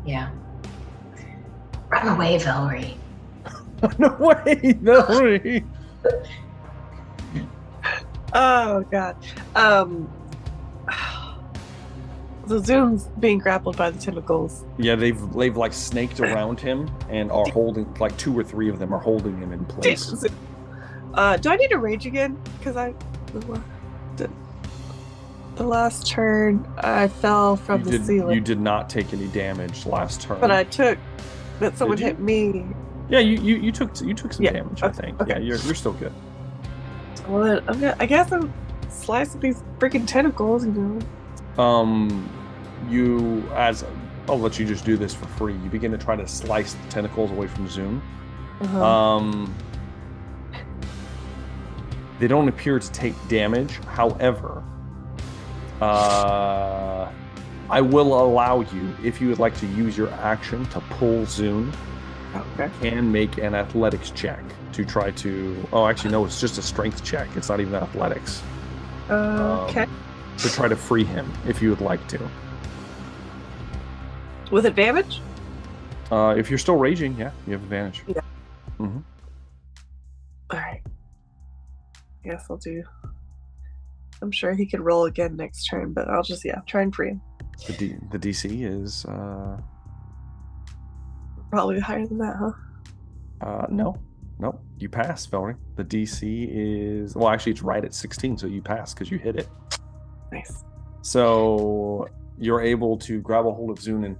Yeah. Run away, Velree. No way, Velree. Oh god. So Zoom's being grappled by the tentacles. Yeah, they've like snaked around him and are holding, like 2 or 3 of them are holding him in place. Do I need to rage again? Because the last turn I fell from the ceiling. You did not take any damage last turn. But I took that someone hit me. Yeah, you took some damage. Okay, I think. okay. Yeah, you're still good. Well, then I guess I'm slicing these freaking tentacles. I'll let you just do this for free. You begin to try to slice the tentacles away from Zoom. Uh-huh. They don't appear to take damage. However, I will allow you, if you would like to use your action to pull Zoom, Okay. can make an athletics check to try to. Oh, actually, no, it's just a strength check. It's not even athletics. Okay. To try to free him, if you would like to. With advantage? If you're still raging, yeah, you have advantage. Yeah. Mm-hmm. All right. Guess I'll do. I'm sure he could roll again next turn, but I'll just try and free him. The DC is Probably higher than that, huh? no, you pass, Velree. The DC is actually it's right at 16, so you pass because you hit it. Nice. So you're able to grab a hold of Zune and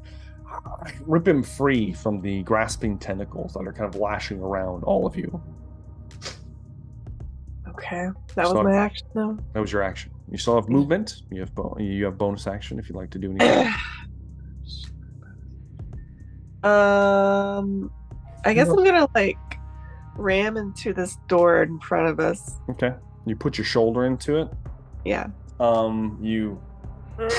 rip him free from the grasping tentacles that are kind of lashing around all of you. Okay, that was my action, though. That was your action. You still have movement. You have bonus action if you'd like to do anything. I guess I'm gonna ram into this door in front of us. Okay. You put your shoulder into it. Yeah. You If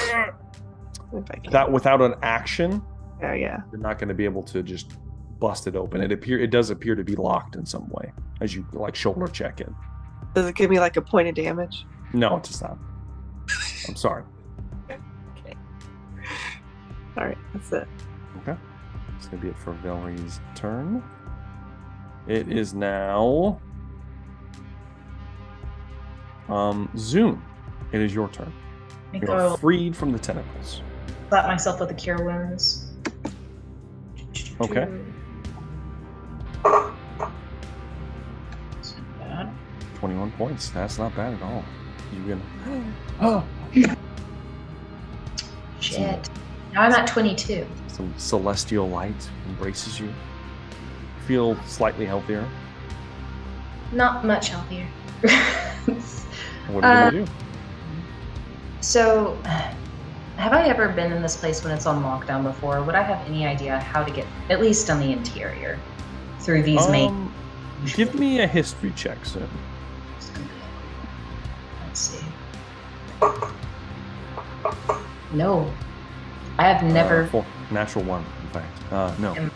I can. that without an action, Oh yeah. you're not going to be able to just bust it open. It does appear to be locked in some way as you shoulder check it. Does it give me a point of damage? No, it does not. I'm sorry. Okay. All right, that's it. Okay. That's going to be it for Velree's turn. It is now Zoom. It is your turn. I You go are freed from the tentacles. slap myself with the cure wounds. Okay. It's not bad. 21 points. That's not bad at all. You can Shit. Now I'm at 22. some celestial light embraces you. Feel slightly healthier. Not much healthier. What are you gonna do? So, have I ever been in this place when it's on lockdown before? Would I have any idea how to get, at least on the interior, through these main... Give me a history check, soon. Let's see. No. I have never... Natural 1, in fact. No.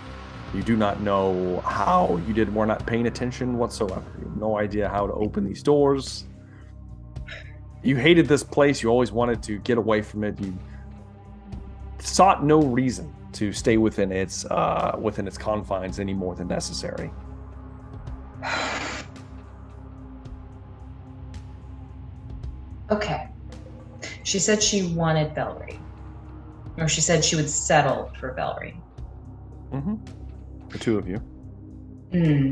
You do not know how. Were not paying attention whatsoever. You have no idea how to open these doors. You hated this place. You always wanted to get away from it. You sought no reason to stay within its confines any more than necessary. Okay. She said she wanted Velree. Or she said she would settle for Velree. Mm-hmm. The two of you.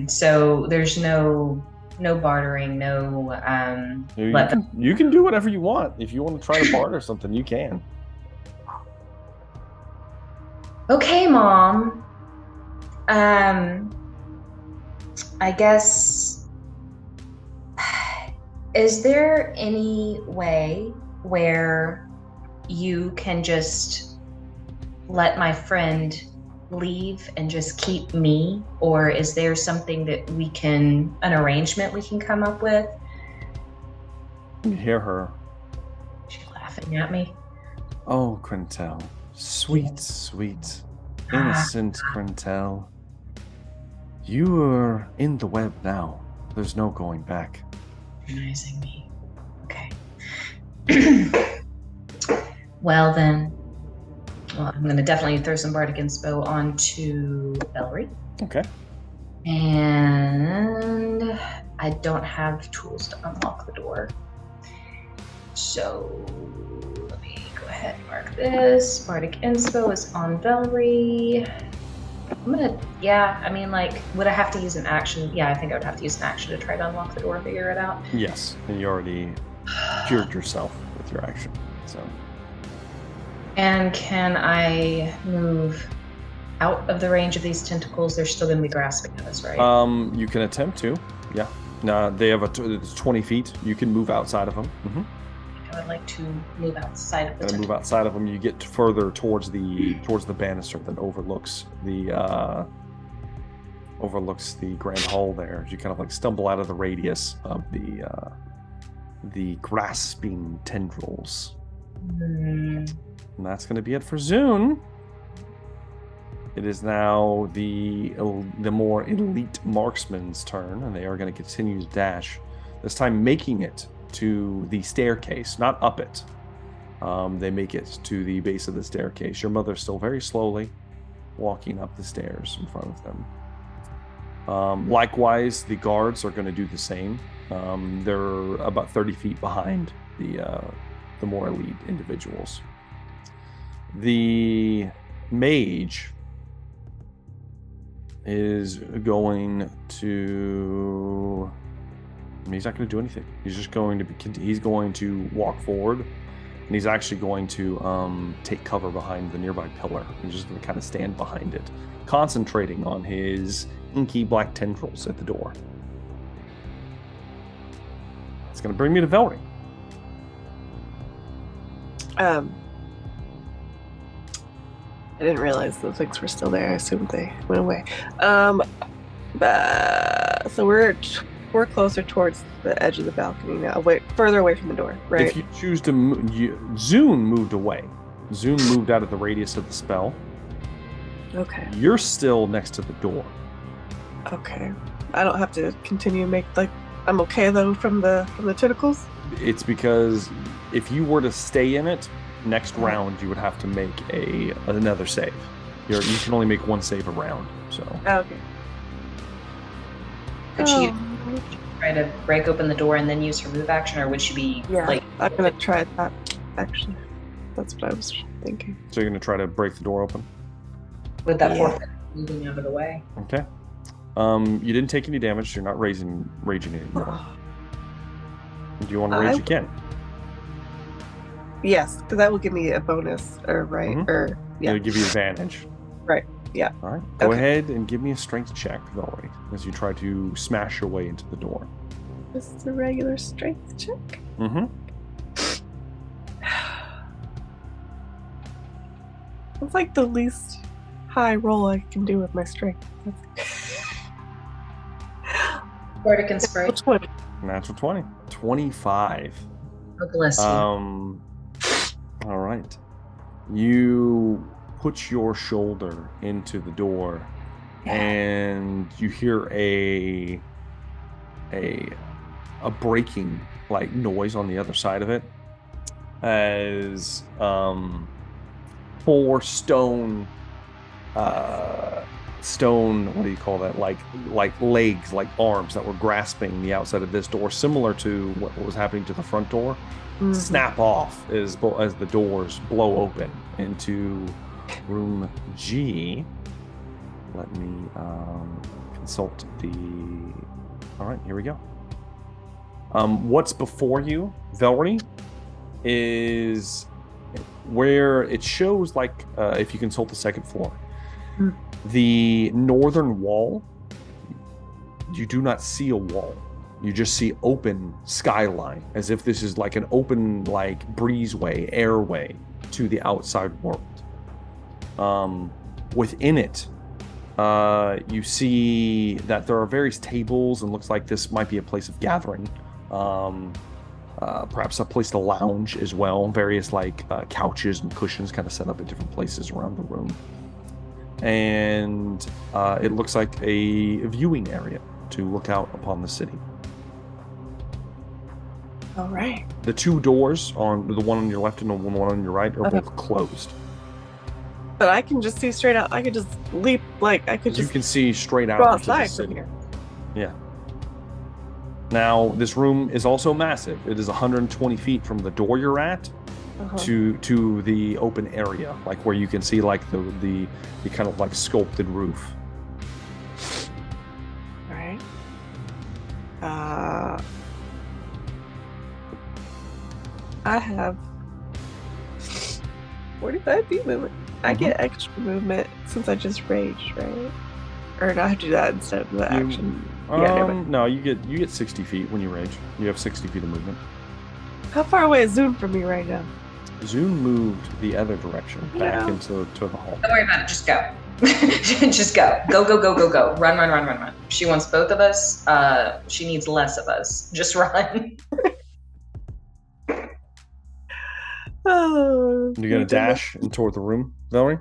So there's no bartering, no You can do whatever you want. If you want to try to barter something, you can. Okay, Mom. I guess, is there any way where you can just let my friend leave and just keep me? Or is there something that an arrangement we can come up with? You hear her. She's laughing at me. Oh, Granel. Sweet, innocent Granel. You are in the web now. There's no going back. Recognizing me. Well then, I'm going to definitely throw some Bardic Inspo onto Velree. Okay. And I don't have tools to unlock the door. So let me go ahead and mark this. Bardic Inspo is on Velree. Would I have to use an action? Yeah, I think I would have to use an action to try to unlock the door and figure it out. Yes, and you already cured yourself with your action, so. And can I move out of the range of these tentacles? They're still going to be grasping at us, right? You can attempt to, yeah. No, they have it's 20 feet. You can move outside of them. Mm-hmm. I would like to move outside of the tentacles. Move outside of them. You get further towards the banister that overlooks the grand hall there. As you kind of like stumble out of the radius of the grasping tendrils. And that's going to be it for Zune. It is now the more elite marksman's turn, and they are going to continue to dash. This time making it to the staircase, not up it. They make it to the base of the staircase. Your mother's still very slowly walking up the stairs in front of them. Likewise, the guards are going to do the same. They're about 30 feet behind the more elite individuals. The mage is going to... he's not going to do anything. He's just going to he's going to walk forward, and he's actually going to take cover behind the nearby pillar. He's just going to kind of stand behind it, concentrating on his inky black tendrils at the door. It's going to bring me to Velree. I didn't realize those things were still there. I assumed they went away. So we're closer towards the edge of the balcony now, further away from the door, right? If you choose to Zune moved away. Zune moved out of the radius of the spell. Okay. You're still next to the door. Okay. I don't have to continue to make, I'm okay though from the tentacles? It's because if you were to stay in it, next round you would have to make another save. You can only make one save a round, so. Okay. Could she try to break open the door and then use her move action, or would she be I'm gonna try that, actually. That's what I was thinking. So you're gonna try to break the door open? With that forfeit moving out of the way. Okay. You didn't take any damage, so you're not raging anymore. Do you want to rage again? Yes, because that will give me a bonus, right? Mm-hmm. Or it'll give you advantage. Right. Yeah. All right. Go ahead and give me a strength check, Velree, as you try to smash your way into the door. This is a regular strength check. Mm-hmm. It's like the least high roll I can do with my strength. Bardic Inspiration. Natural 20. 25. Oh, bless you. All right. You put your shoulder into the door, and you hear a breaking noise on the other side of it, as 4 stone, what do you call that? Like legs, like arms that were grasping the outside of this door, similar to what was happening to the front door. Mm-hmm. Snap off as the doors blow open into room G. Let me consult the... All right, here we go. What's before you, Velree, is where it shows if you consult the second floor. The northern wall, you do not see a wall. You just see open skyline, as if this is like an open breezeway, airway to the outside world. Within it, you see that there are various tables, and looks like this might be a place of gathering. Perhaps a place to lounge as well. Various couches and cushions kind of set up at different places around the room. And it looks like a viewing area to look out upon the city. All right. The two doors, on the one on your left and the one on your right, are both closed. But I can just see straight out. I could just leap, like, I could You just can see straight go out into the outside from city. here. Yeah. Now, this room is also massive. It is 120 feet from the door you're at to the open area, like where you can see like the kind of like sculpted roof. All right. 'I have 45 feet movement. I get extra movement since I just raged, right? Or do I have to do that instead of the action? No, you get 60 feet when you rage. You have 60 feet of movement. How far away is Zune from me right now? Zune moved the other direction, back into the hall. Don't worry about it. Just go. Just go. Go, go, go, go, go. Run, run, run, run, run. She wants both of us. She needs less of us. Just run. Oh, You're gonna dash in toward the room, Velree?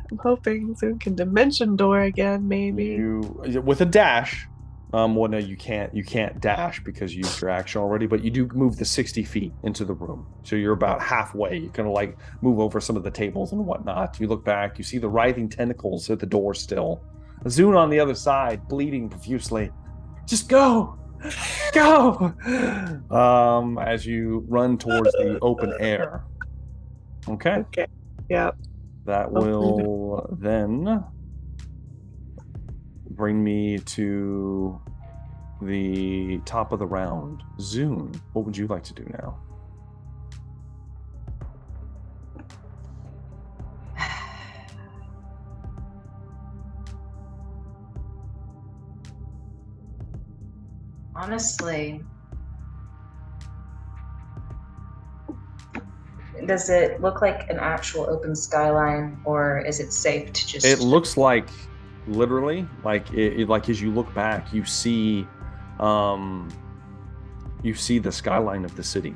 I'm hoping Zune can dimension door again, maybe. You with a dash. Well, no, you can't dash because you used your action already, but you do move the 60 feet into the room. So you're about halfway. You kind of like move over some of the tables and whatnot. You look back, you see the writhing tentacles at the door still. Zune on the other side, bleeding profusely. Just go! Go! As you run towards the open air. Okay? Okay. Yep. That will then bring me to the top of the round. Zune, what would you like to do now? Honestly, does it look like an actual open skyline, or is it safe to just... It looks like, literally, like like as you look back, you see the skyline of the city.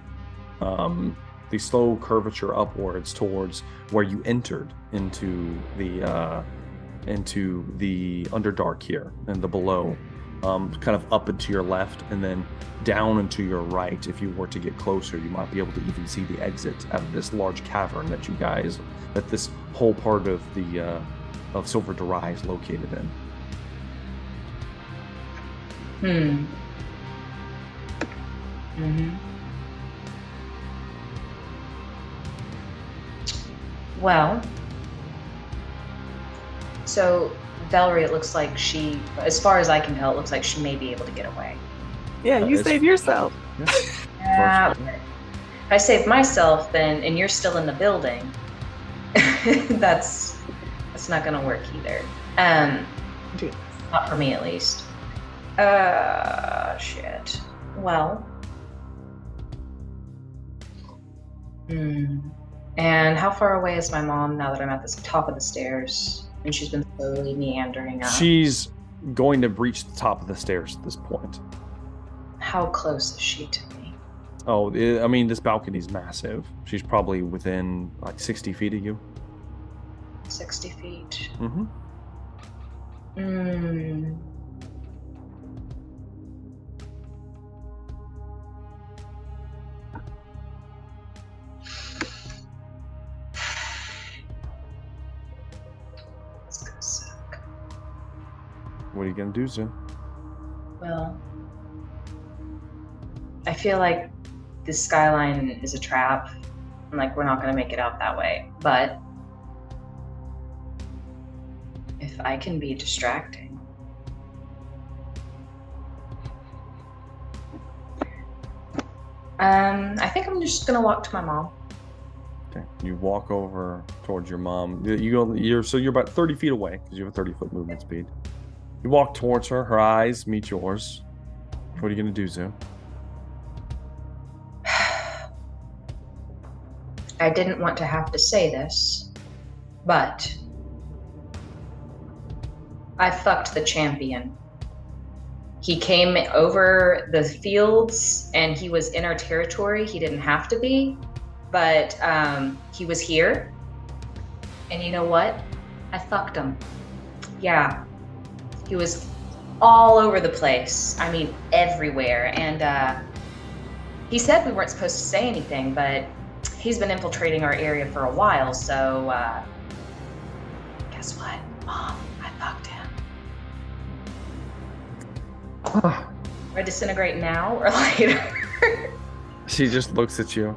The slow curvature upwards towards where you entered into the Underdark here, and the below. Kind of up and to your left, and then down and to your right. If you were to get closer, you might be able to even see the exit out of this large cavern that this whole part of the of Silver Durai is located in. Well, so Velree, it looks like she, as far as I can tell, it looks like she may be able to get away. Yeah, you save yourself. Yeah. If I save myself, then, and you're still in the building, that's not gonna work either. Not for me, at least. Shit. Well. And how far away is my mom now that I'm at the top of the stairs? And she's been slowly meandering up. She's going to reach the top of the stairs at this point. How close is she to me? Oh, I mean, this balcony's massive. She's probably within like 60 feet of you. 60 feet. What are you gonna do, Zune? Well, I feel like this skyline is a trap, and like we're not gonna make it out that way. But if I can be distracting, I think I'm just gonna walk to my mom. Okay, you walk over towards your mom. You're about 30 feet away because you have a 30-foot movement speed. You walk towards her. Her eyes meet yours. What are you gonna do, Zune? I didn't want to have to say this, but I fucked the champion. He came over the fields and he was in our territory. He didn't have to be, but he was here. And you know what? I fucked him. Yeah. He was all over the place. I mean, everywhere. And He said we weren't supposed to say anything, but he's been infiltrating our area for a while, so, guess what? Mom, I fucked him. Do I disintegrate now or later? She just looks at you.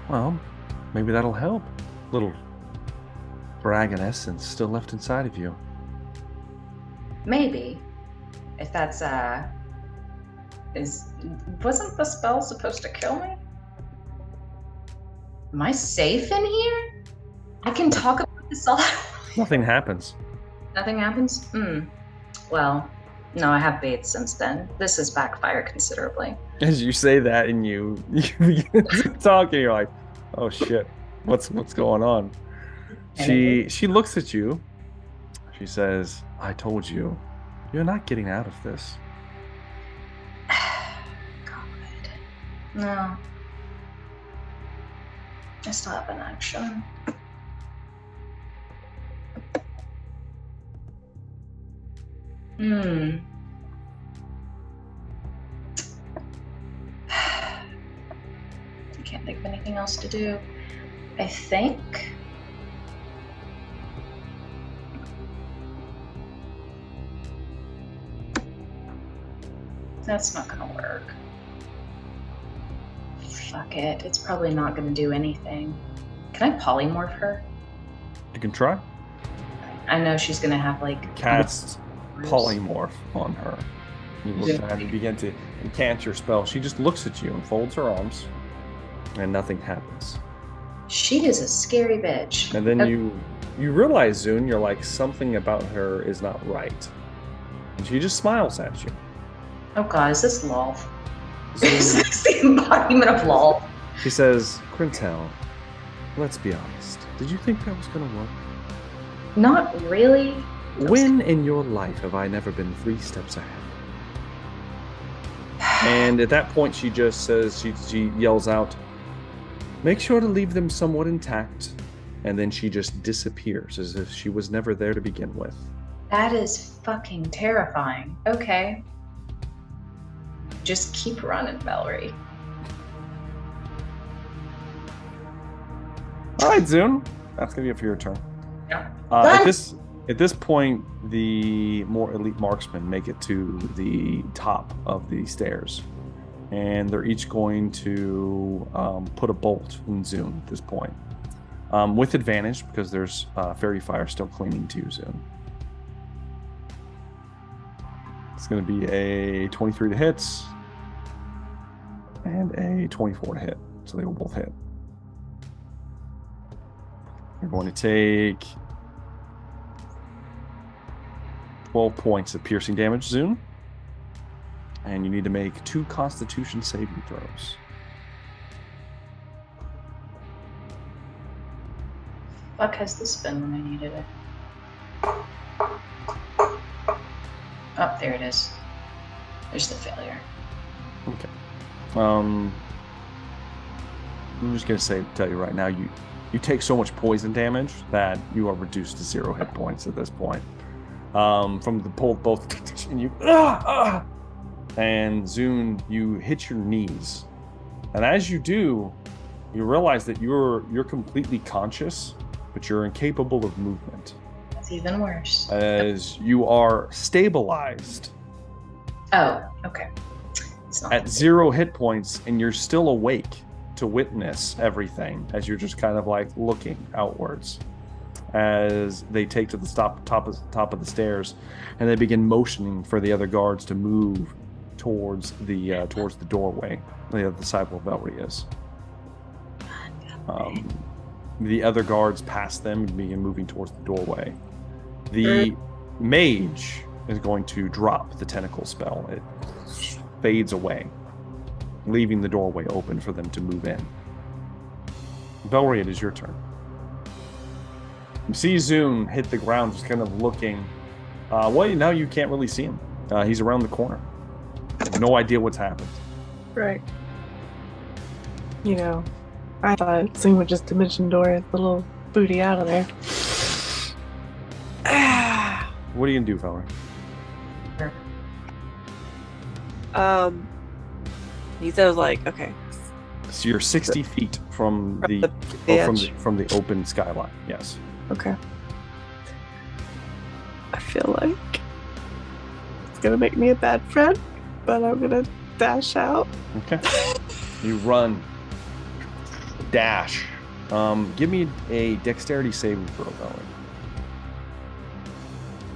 Well, maybe that'll help. Little dragon essence still left inside of you. Maybe. If that's, wasn't the spell supposed to kill me? Am I safe in here? I can talk about this all. Nothing happens. Nothing happens? Well, no, I have bathed since then. This has backfired considerably. As you say that and you begin to talk and you're like, oh shit, what's going on? She looks at you. She says, I told you, you're not getting out of this. God. No. I still have an action. I can't think of anything else to do. I think. That's not gonna work. Fuck it. It's probably not gonna do anything. Can I polymorph her? You can try. I know she's gonna have like Cast polymorph on her. You look at her and begin to incant your spell. She just looks at you and folds her arms, and nothing happens. She is a scary bitch. And then you realize, Zune, you're like, something about her is not right. And she just smiles at you. Oh god, is this lol? Is this the embodiment of lol? She says, Quintel, let's be honest. Did you think that was going to work? Not really. When in your life have I never been 3 steps ahead? And at that point, she just says, she yells out, make sure to leave them somewhat intact. And then she just disappears as if she was never there to begin with. That is fucking terrifying. Okay. Just keep running, Velree. All right, Zune. That's going to be it for your turn. Yeah. At this point, the more elite marksmen make it to the top of the stairs. And they're each going to put a bolt in Zune at this point. With advantage, because there's fairy fire still clinging to Zune. It's going to be a 23 to hit and a 24 to hit. So they will both hit. You're going to take 12 points of piercing damage, Zune. And you need to make 2 Constitution saving throws. Fuck has this been when I needed it? Oh, there it is. There's the failure. Okay. I'm just gonna tell you right now, you take so much poison damage that you are reduced to 0 hit points at this point. From the both, and you and Zune, you hit your knees, and as you do, you realize that you're completely conscious, but you're incapable of movement. That's even worse. As you are stabilized. Oh, okay. It's not at 0 hit points, and you're still awake to witness everything as you're just kind of like looking outwards as they take to the top of the stairs, and they begin motioning for the other guards to move towards the doorway, the other side where Velree is. The other guards pass them and begin moving towards the doorway. The mage is going to drop the tentacle spell. It fades away, leaving the doorway open for them to move in. Velree, it is your turn. You see Zune hit the ground, just kind of looking. Well, now you can't really see him. He's around the corner. You have no idea what's happened. Right. You know, I thought Zune would just dimension door his little booty out of there. What are you gonna do, Velree? He said it was like, okay. So you're 60 feet from the edge. from the open skyline. Yes. Okay. I feel like it's gonna make me a bad friend, but I'm gonna dash out. Okay. You run, dash. Give me a dexterity saving throw, Velree.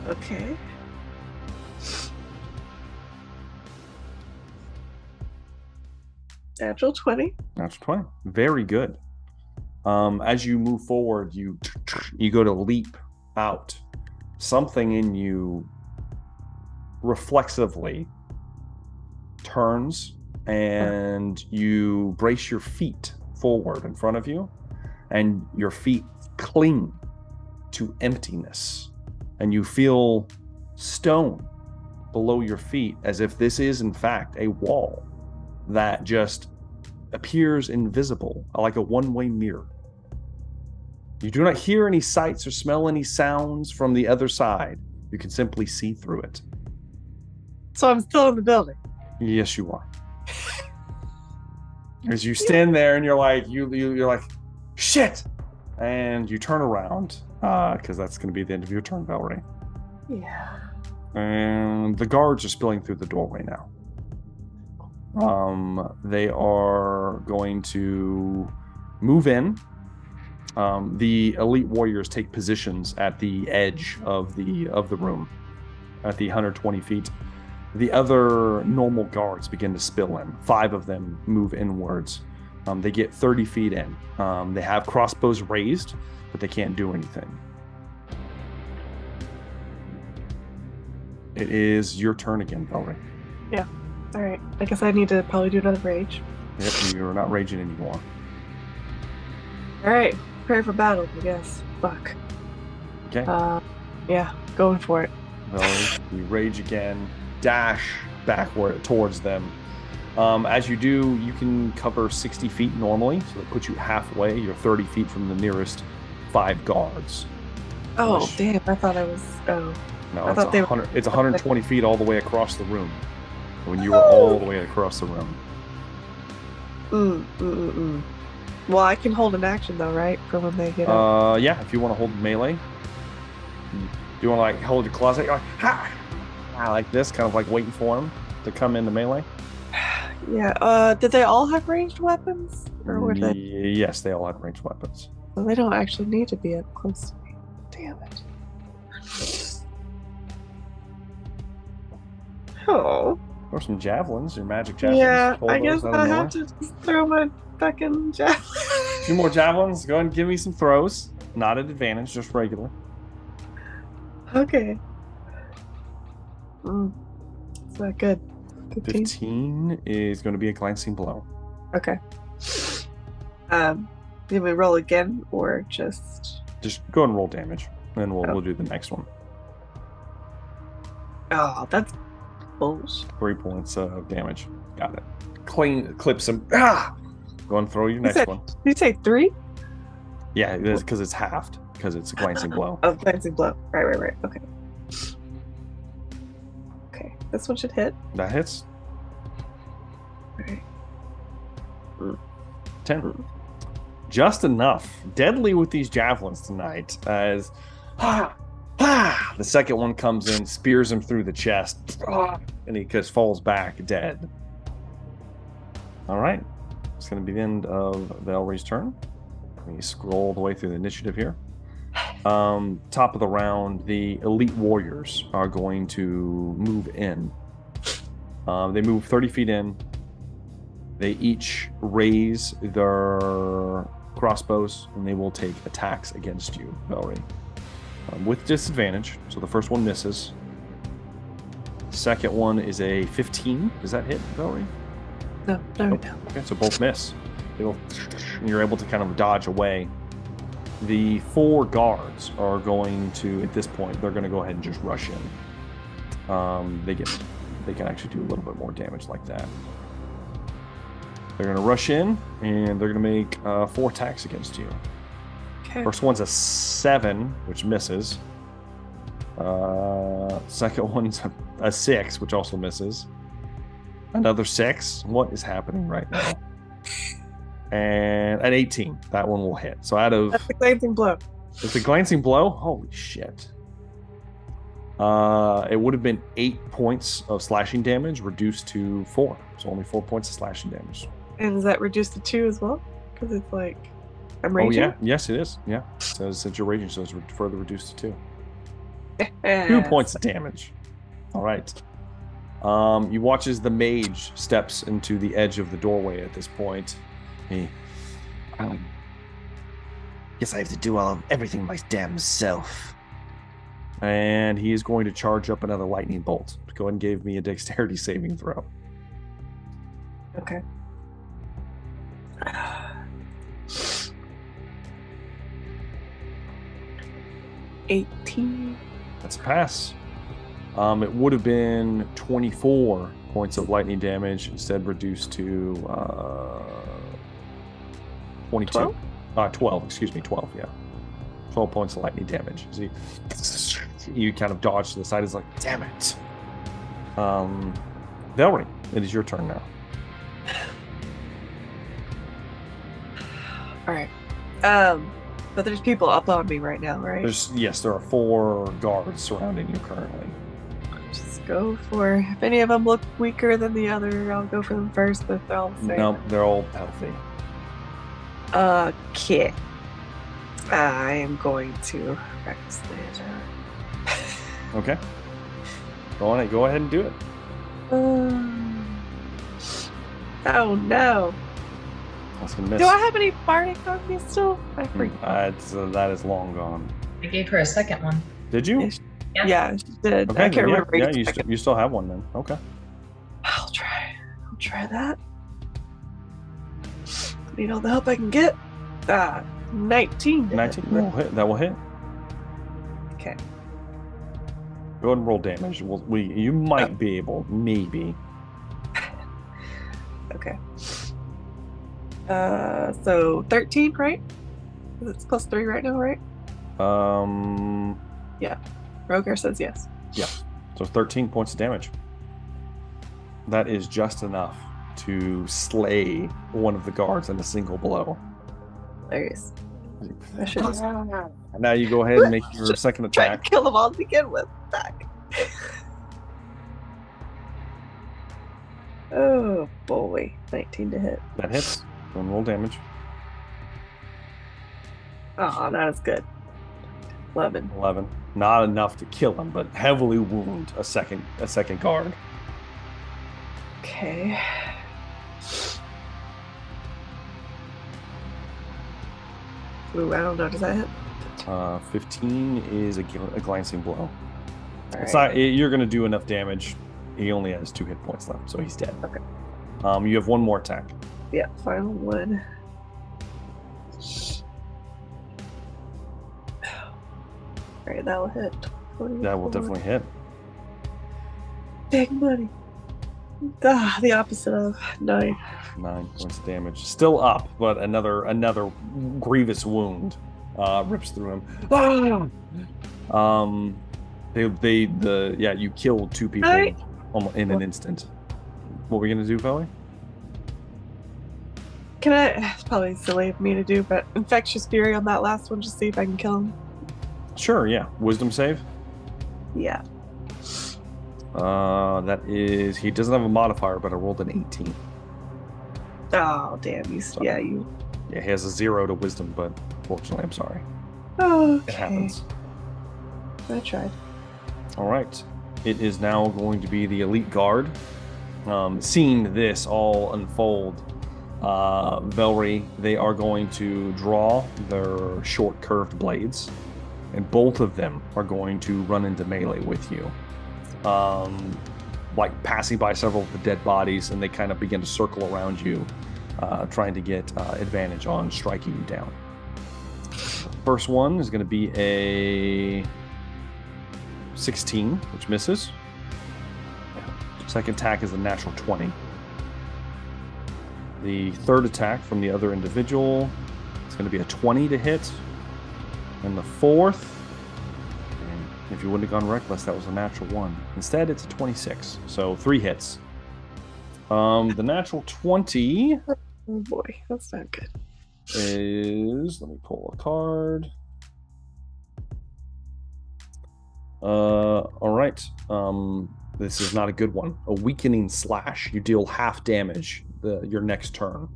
Okay. Natural 20. Natural 20. Very good. As you move forward, you go to leap out. Something in you reflexively turns, and you brace your feet forward in front of you, and your feet cling to emptiness, and you feel stone below your feet, as if this is in fact a wall that just appears invisible, like a one-way mirror. You do not hear any sights or smell any sounds from the other side. You can simply see through it. So I'm still in the building. Yes, you are. As you stand there and you're like, you're like, shit, and you turn around because that's going to be the end of your turn, Velree. Yeah. And the guards are spilling through the doorway now. They are going to move in. The elite warriors take positions at the edge of the room, at the 120 feet. The other normal guards begin to spill in. 5 of them move inwards. They get 30 feet in. They have crossbows raised, but they can't do anything. It is your turn again, Velree. Yeah. All right. I guess I need to probably do another rage. Yep, you're not raging anymore. All right. Prepare for battle, I guess. Fuck. Okay. Yeah. Going for it. Velree, you rage again. Dash backward towards them. As you do, you can cover 60 feet normally, so that puts you halfway. You're 30 feet from the nearest 5 guards. Oh, damn. I thought I was... Oh. No, it's 120 feet all the way across the room. When you were all the way across the room. Well, I can hold an action, though, right? For when they get up. Yeah, if you want to hold melee. You want to, like, hold your claws out, you're like, ha! Like this, kind of like waiting for them to come into melee. Yeah. Did they all have ranged weapons? Or were they? Yes, they all had ranged weapons. So they don't actually need to be up close to me. Damn it. Oh. Or some javelins, your magic javelins. Yeah, Pull I those guess out of I nowhere. have to just throw my fucking javelin. 2 more javelins. Go ahead and give me some throws. Not at advantage, just regular. Okay. It's not good. 15 is going to be a glancing blow. Okay. Did we roll again or just? Just go and roll damage, and we'll do the next one. Oh, that's bullshit. 3 points of damage. Got it. Clean clips him. Ah! Go and throw your next one. Did you say 3? Yeah, it is because it's halved. Because it's a glancing blow. Oh, glancing blow. Right. Okay. Okay, this one should hit. That hits. Right. 10. Just enough. Deadly with these javelins tonight. As the second one comes in, spears him through the chest, and he just falls back dead. All right. It's going to be the end of Velree's turn. Let me scroll the way through the initiative here. Top of the round, the elite warriors are going to move in. They move 30 feet in. They each raise their crossbows, and they will take attacks against you, Velree. With disadvantage, so the first one misses. The second one is a 15. Does that hit, Velree? No. Okay, so both miss. And you're able to kind of dodge away. The 4 guards are going to, at this point, they're going to go ahead and just rush in. They can actually do a little bit more damage like that. They're going to rush in, and they're going to make 4 attacks against you. Okay. First one's a 7, which misses. Second one's a 6, which also misses. Another 6. What is happening right now? And an 18. That one will hit. So out of... That's the glancing blow. It's a glancing blow? Holy shit. It would have been 8 points of slashing damage reduced to 4. So only 4 points of slashing damage. And does that reduce to 2 as well? Because it's like I'm raging. Oh yeah, yes it is. Yeah, it says since you're raging, so it's further reduced to 2. 2 points of damage. All right. You watch as the mage steps into the edge of the doorway at this point. He, guess I have to do everything my damn self. and he is going to charge up another lightning bolt. Go ahead and give me a dexterity saving throw. Okay. 18. That's a pass. It would have been 24 points of lightning damage, instead reduced to 22. 12, excuse me, 12, yeah. 12 points of lightning damage. You kind of dodge to the side. It's like, damn it. Velree, it is your turn now. All right. But there's people up on me right now, right? Yes, there are 4 guards surrounding you currently. Just go for, if any of them look weaker than the other, I'll go for them first, but they're all the same. No, they're all healthy. Okay. I am going to practice that. Okay. Go on it. Go ahead and do it. Oh no. That's gonna miss. Do I have any bardic on me still? I forgot. That is long gone. I gave her a second one. Did you? Yeah, she did. Okay, I can't remember. Yeah, you still have one then. Okay. I'll try that. Need all the help I can get. 19. 19 will hit. That will hit. Okay. Go ahead and roll damage. You might be able, maybe. Okay. So 13, right? It's plus 3 right now, right? Yeah. Roger says yes. Yeah. So 13 points of damage. That is just enough to slay one of the guards in a single blow. Hilarious. I should just Now you go ahead and make your second try attack. to kill them all to begin with. Back. Oh boy, 19 to hit. That hits. Go and roll damage. Oh, not as good. 11. 11. Not enough to kill him, but heavily wound a second guard. Okay. Ooh, I don't know. Does that hit? 15 is a glancing blow. All It's right. not. You're going to do enough damage. He only has 2 hit points left, so he's dead. Okay. You have one more attack. Yeah, final one. Alright, that will hit. 20, That will definitely hit. Big money. The opposite of 9. 9 points of damage. Still up, but another grievous wound rips through him. You killed 2 people Right. almost in an instant. What were we gonna do, Velree? Can I? It's probably silly of me to do, but Infectious Fury on that last one, just see if I can kill him. Sure, yeah. Wisdom save. Yeah. That is, he doesn't have a modifier, but I rolled an 18. Oh, damn. Yeah, you. Yeah, he has a 0 to wisdom, but fortunately, I'm sorry. Oh, It happens. I tried. All right. It is now going to be the elite guard. Seeing this all unfold, Velree, they are going to draw their short curved blades, and both of them are going to run into melee with you. Like passing by several of the dead bodies, and they kind of begin to circle around you, trying to get advantage on striking you down. First one is going to be a 16, which misses. Second attack is a natural 20. The third attack from the other individual is going to be a 20 to hit. And the fourth, if you wouldn't have gone reckless, that was a natural 1. Instead, it's a 26. So 3 hits. The natural 20 Oh boy, that's not good. is, let me pull a card. All right. This is not a good one. A weakening slash. You deal half damage your next turn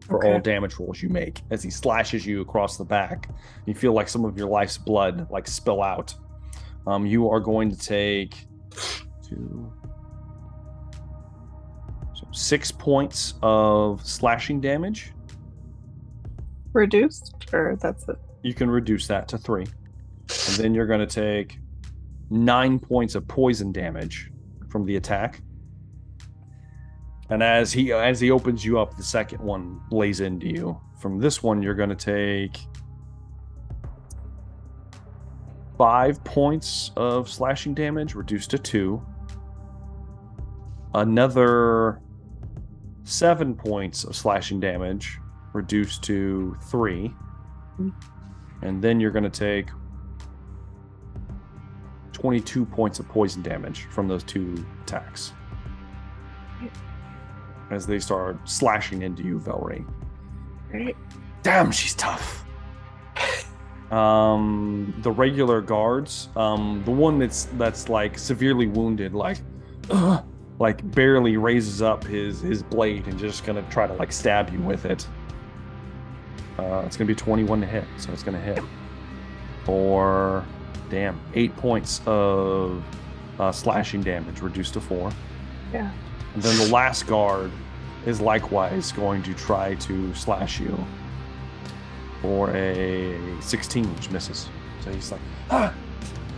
for all damage rolls you make. As he slashes you across the back, you feel like some of your life's blood like spill out. You are going to take 6 points of slashing damage. Reduced, or that's it? You can reduce that to 3. And then you're going to take 9 points of poison damage from the attack. And as he opens you up, the second one lays into you. From this one, you're going to take 5 points of slashing damage, reduced to 2. Another 7 points of slashing damage, reduced to 3. And then you're going to take 22 points of poison damage from those 2 attacks as they start slashing into you, Velree. Right. Damn, she's tough. The regular guards, the one that's like severely wounded, like barely raises up his blade and just gonna try to like stab you with it. It's gonna be 21 to hit, so it's gonna hit for 8 points of slashing damage, reduced to 4. Yeah. And then the last guard is likewise going to try to slash you for a 16, which misses. So he's like,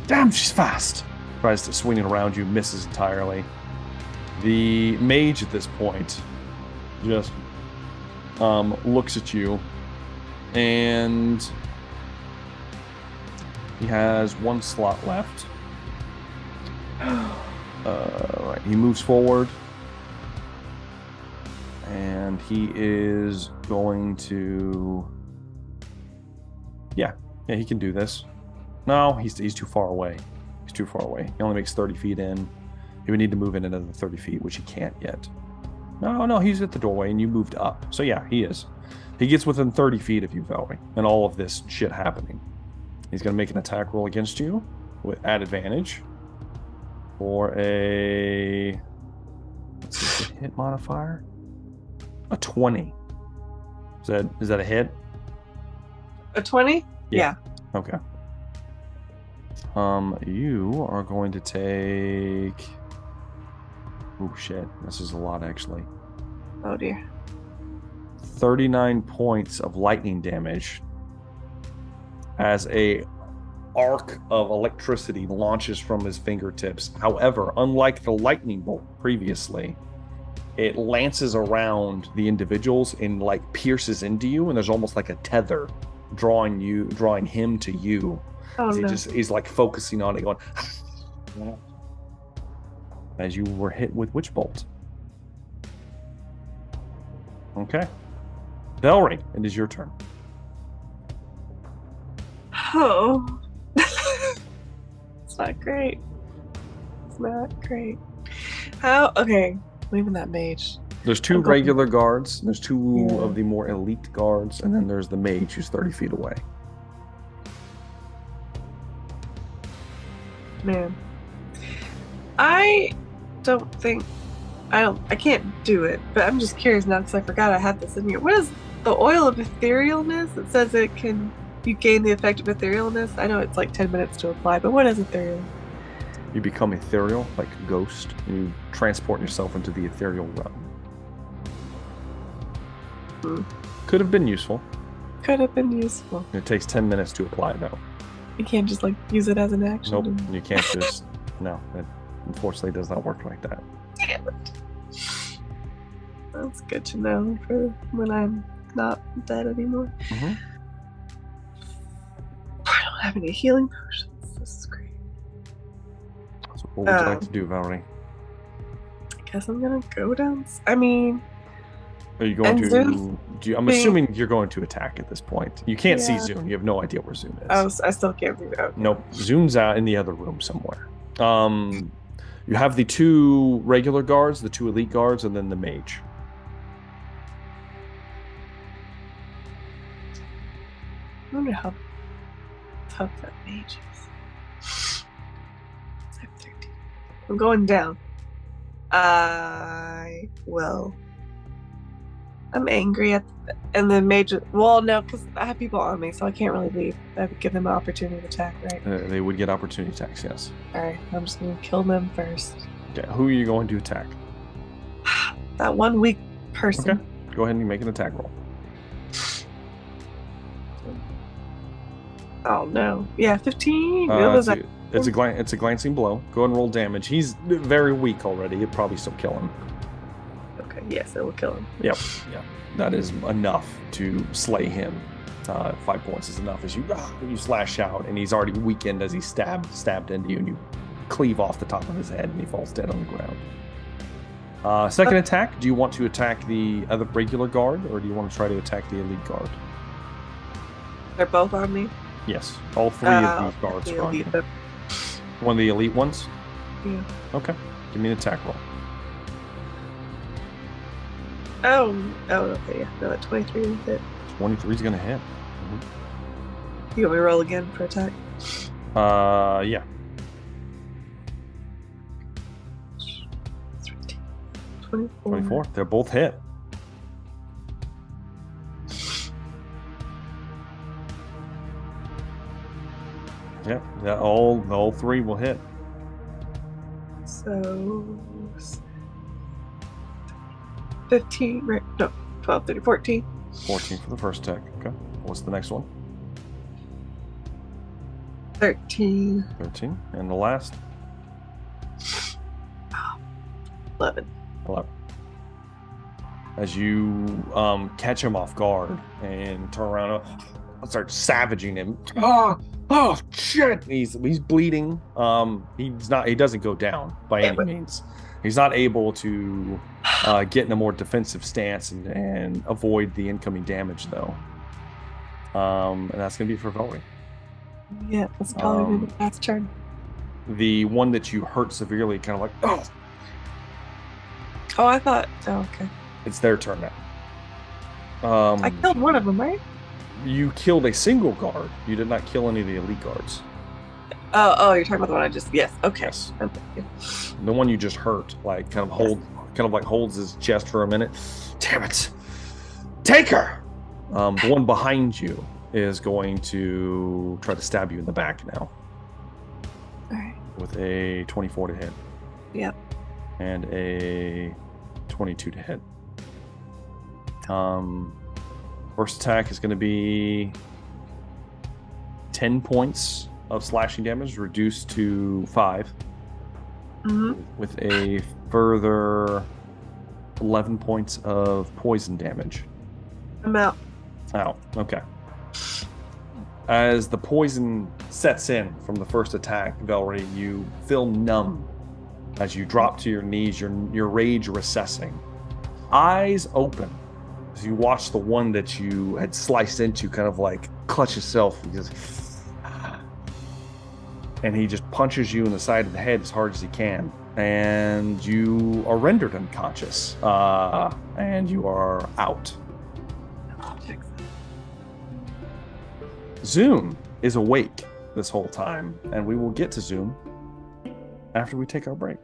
damn, she's fast. Tries to swing it around you, misses entirely. The mage at this point just looks at you, and he has 1 slot left. Right, he moves forward, and he is going to. Yeah, he can do this. No, he's too far away. He's too far away. He only makes 30 feet in. He would need to move in another 30 feet, which he can't yet. No, he's at the doorway, and you moved up. So yeah, he is. He gets within 30 feet of you, Velree, and all of this shit happening. He's going to make an attack roll against you at advantage for a, let's see, the hit modifier, a 20. Is that a hit? A 20? Yeah. Okay. You are going to take. Oh shit! This is a lot, actually. Oh dear. 39 points of lightning damage as a arc of electricity launches from his fingertips. However, unlike the lightning bolt previously, it lances around the individuals and like pierces into you, and there's almost like a tether drawing him to you. Oh no. He's like focusing on it, going as you were hit with Witch Bolt. Okay. Velree, it is your turn. Oh. It's not great. It's not great. How? Okay. Leaving that mage. There's 2 regular guards. There's 2 of the more elite guards, and then there's the mage who's 30 feet away. Man. I can't do it, but I'm just curious now because I forgot I had this in here. What is the oil of etherealness? It says you gain the effect of etherealness. I know it's like 10 minutes to apply, but what is ethereal? You become ethereal, like a ghost. You transport yourself into the ethereal realm. Could have been useful. Could have been useful. It takes 10 minutes to apply, though. You can't just like use it as an action. Nope, you can't just. No, it unfortunately does not work like that. Damn it. That's good to know for when I'm not dead anymore. Mm-hmm. I don't have any healing potions. This is great. So what would you like to do, Velree? I guess I'm gonna go down. I mean, are you going to? I'm assuming you're going to attack at this point. You can't see Zune. You have no idea where Zune is. I still can't do that. Nope. Zune's out in the other room somewhere. You have the 2 regular guards, the 2 elite guards, and then the mage. I wonder how tough that mage is. I have 13. I'm going down. I'm angry at and the mage. Well, no, because I have people on me, so I can't really leave. I would give them an opportunity to attack, right? They would get opportunity attacks, yes. Alright, I'm just gonna kill them first. Okay, who are you going to attack? That one weak person. Okay, go ahead and make an attack roll. Oh no. Yeah, 15. It was it's a glancing blow. Go ahead and roll damage. He's very weak already. It'd probably still kill him. okay, yes, it will kill him. Yep. Yeah. That is enough to slay him. 5 points is enough as you slash out, and he's already weakened as he stabbed into you, and you cleave off the top of his head, and he falls dead on the ground. Second attack. Do you want to attack the other regular guard, or do you want to try to attack the elite guard? They're both on me. Yes, all 3 of these guards are on you. One of the elite ones? Yeah. Okay. Give me an attack roll. Oh, okay, yeah. No, that 23 will hit. 23 is going to hit. You want me to roll again for attack? Yeah. 24. They're both hit. Yep. Yeah, all 3 will hit. So 15, right? No, 12, 13, 14. 14 for the first attack. Okay. What's the next one? 13. 13. And the last? 11. 11. As you catch him off guard and turn around and start savaging him. Oh shit! He's bleeding. He doesn't go down by any means. He's not able to get in a more defensive stance and avoid the incoming damage though. And that's gonna be for Velree. Yeah, that's probably the last turn. The one that you hurt severely, kind of like, oh. Oh, I thought. Oh, okay. It's their turn now. I killed one of them, right? You killed a single guard. You did not kill any of the elite guards. Oh, you're talking about the one I just. Yes. Okay. Yes. The one you just hurt, like kind of holds his chest for a minute. Damn it! Take her. The one behind you is going to try to stab you in the back now. All right. With a 24 to hit. Yep. And a 22 to hit. First attack is going to be 10 points of slashing damage, reduced to 5. Mm-hmm. With a further 11 points of poison damage. I'm out. Out. Okay. As the poison sets in from the first attack, Velree, you feel numb as you drop to your knees, your rage recessing. Eyes open as you watch the one that you had sliced into kind of like clutch himself. And he just punches you in the side of the head as hard as he can. And you are rendered unconscious. And you are out. Zoom is awake this whole time, and we will get to Zoom after we take our break.